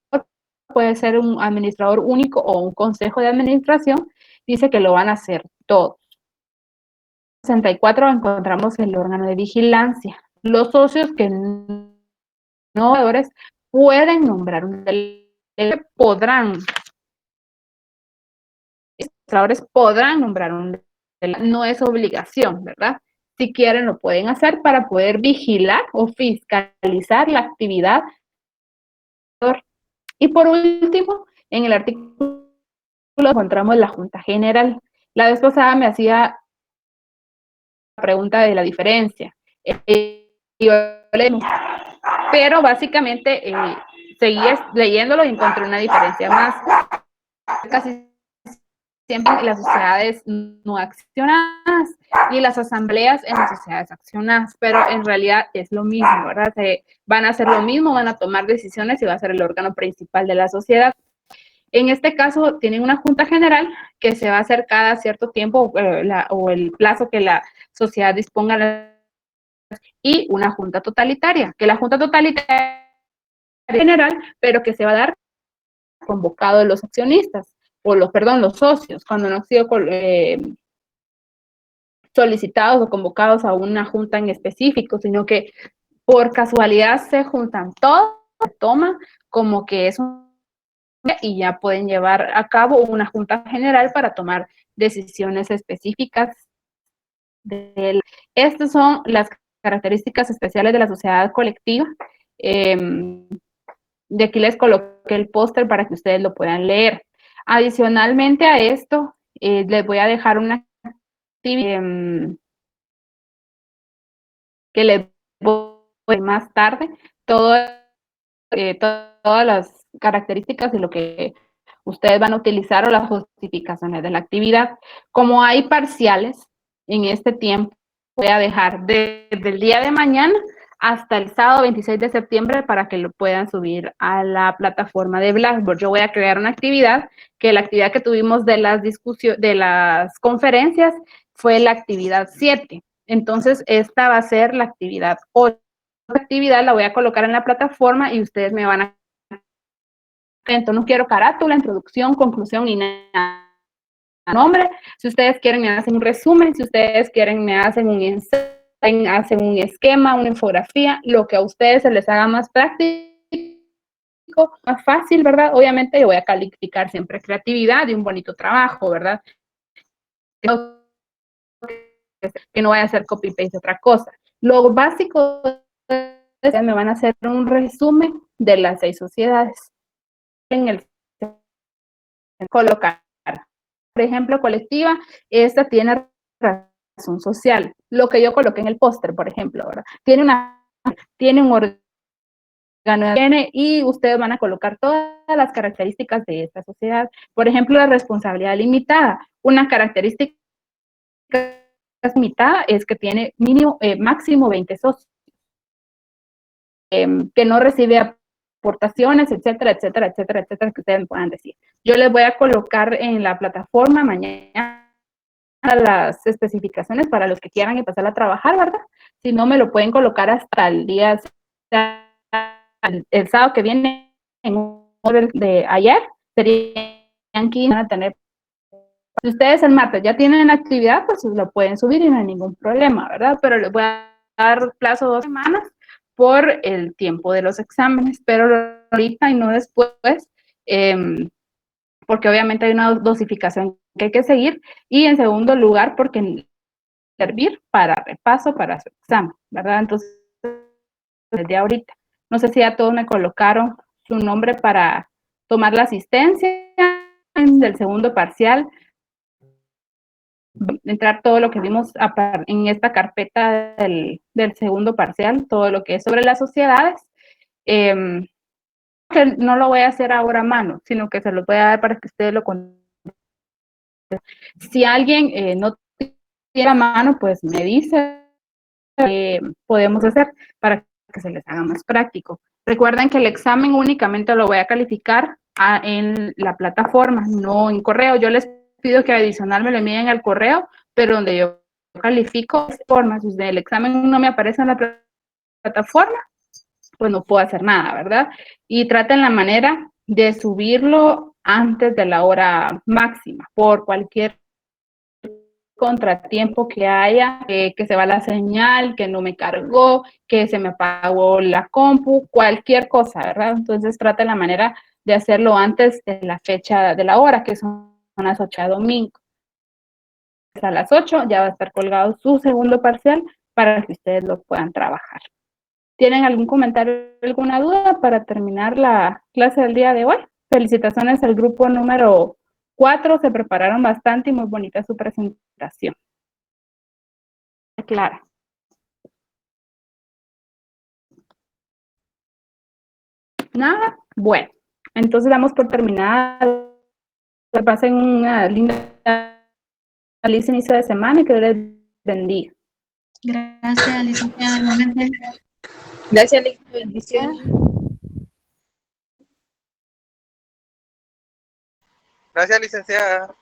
puede ser un administrador único o un consejo de administración, dice que lo van a hacer todos. 64 encontramos el órgano de vigilancia. Los socios que no pueden nombrar un delegado, podrán administradores podrán nombrar un delegado, no es obligación, ¿verdad? Si quieren lo pueden hacer para poder vigilar o fiscalizar la actividad. Y por último, en el artículo encontramos la Junta General. La vez pasada me hacía la pregunta de la diferencia. Pero básicamente seguí leyéndolo y encontré una diferencia más. Casi siempre en las sociedades no accionadas y las asambleas en las sociedades accionadas, pero en realidad es lo mismo, ¿verdad? Van a hacer lo mismo, van a tomar decisiones y va a ser el órgano principal de la sociedad. En este caso, tienen una junta general que se va a hacer cada cierto tiempo o el plazo que la sociedad disponga, y una junta totalitaria, que la junta totalitaria general, pero que se va a dar convocado de los accionistas, o los socios, cuando no han sido solicitados o convocados a una junta en específico, sino que por casualidad se juntan todos, se toma como que es un y ya pueden llevar a cabo una junta general para tomar decisiones específicas. Estas son las características especiales de la sociedad colectiva. De aquí les coloqué el póster para que ustedes lo puedan leer. Adicionalmente a esto, les voy a dejar una actividad que les voy más tarde, todas las características de lo que ustedes van a utilizar o las justificaciones de la actividad. Como hay parciales en este tiempo, voy a dejar desde el día de mañana hasta el sábado 26 de septiembre para que lo puedan subir a la plataforma de Blackboard. Yo voy a crear una actividad, que la actividad que tuvimos de las conferencias fue la actividad 7. Entonces, esta va a ser la actividad 8. La actividad la voy a colocar en la plataforma y ustedes me van a... Entonces, no quiero carátula, introducción, conclusión ni nada. Nombre. Si ustedes quieren, me hacen un resumen. Si ustedes quieren, me hacen un ensayo, hacen un esquema, una infografía, lo que a ustedes se les haga más práctico, más fácil, ¿verdad? Obviamente yo voy a calificar siempre creatividad y un bonito trabajo, ¿verdad? Que no vaya a hacer copy-paste de otra cosa. Lo básico es me van a hacer un resumen de las 6 sociedades. En el colocar, por ejemplo, colectiva, esta tiene razón social. Lo que yo coloqué en el póster, por ejemplo, ¿verdad? Tiene un órgano y ustedes van a colocar todas las características de esta sociedad. Por ejemplo, la responsabilidad limitada. Una característica limitada es que tiene máximo 20 socios, que no recibe aportaciones, etcétera, etcétera, etcétera, etcétera, que ustedes me puedan decir. Yo les voy a colocar en la plataforma mañana las especificaciones para los que quieran empezar a trabajar, ¿verdad? Si no, me lo pueden colocar hasta el día, el sábado que viene, en un orden de ayer, serían 15, van a tener. Si ustedes el martes ya tienen actividad, pues lo pueden subir y no hay ningún problema, ¿verdad? Pero les voy a dar plazo 2 semanas por el tiempo de los exámenes, pero ahorita y no después, porque obviamente hay una dosificación que hay que seguir, y en segundo lugar, porque servir para repaso para su examen, ¿verdad? Entonces, desde ahorita, no sé si ya todos me colocaron su nombre para tomar la asistencia del segundo parcial, entrar todo lo que vimos en esta carpeta del segundo parcial, todo lo que es sobre las sociedades, que no lo voy a hacer ahora a mano, sino que se los voy a dar para que ustedes lo conozcan. Si alguien no tiene a mano, pues me dice, podemos hacer para que se les haga más práctico. Recuerden que el examen únicamente lo voy a calificar en la plataforma, no en correo. Yo les pido que adicional me lo envíen al correo, pero donde yo califico formas, si el examen no me aparece en la plataforma, pues no puedo hacer nada, ¿verdad? Y traten la manera de subirlo antes de la hora máxima, por cualquier contratiempo que haya, que se va la señal, que no me cargó, que se me apagó la compu, cualquier cosa, ¿verdad? Entonces trata la manera de hacerlo antes de la fecha de la hora, que son las 8 a domingo. A las 8 ya va a estar colgado su segundo parcial para que ustedes lo puedan trabajar. ¿Tienen algún comentario, alguna duda para terminar la clase del día de hoy? Felicitaciones al grupo número 4, se prepararon bastante y muy bonita su presentación. Clara. Nada, bueno, entonces damos por terminada. Que pasen una linda feliz inicio de semana y que Dios les bendiga. Gracias, licenciada. Igualmente. Gracias, Liz. Bendiciones. Gracias, licenciada.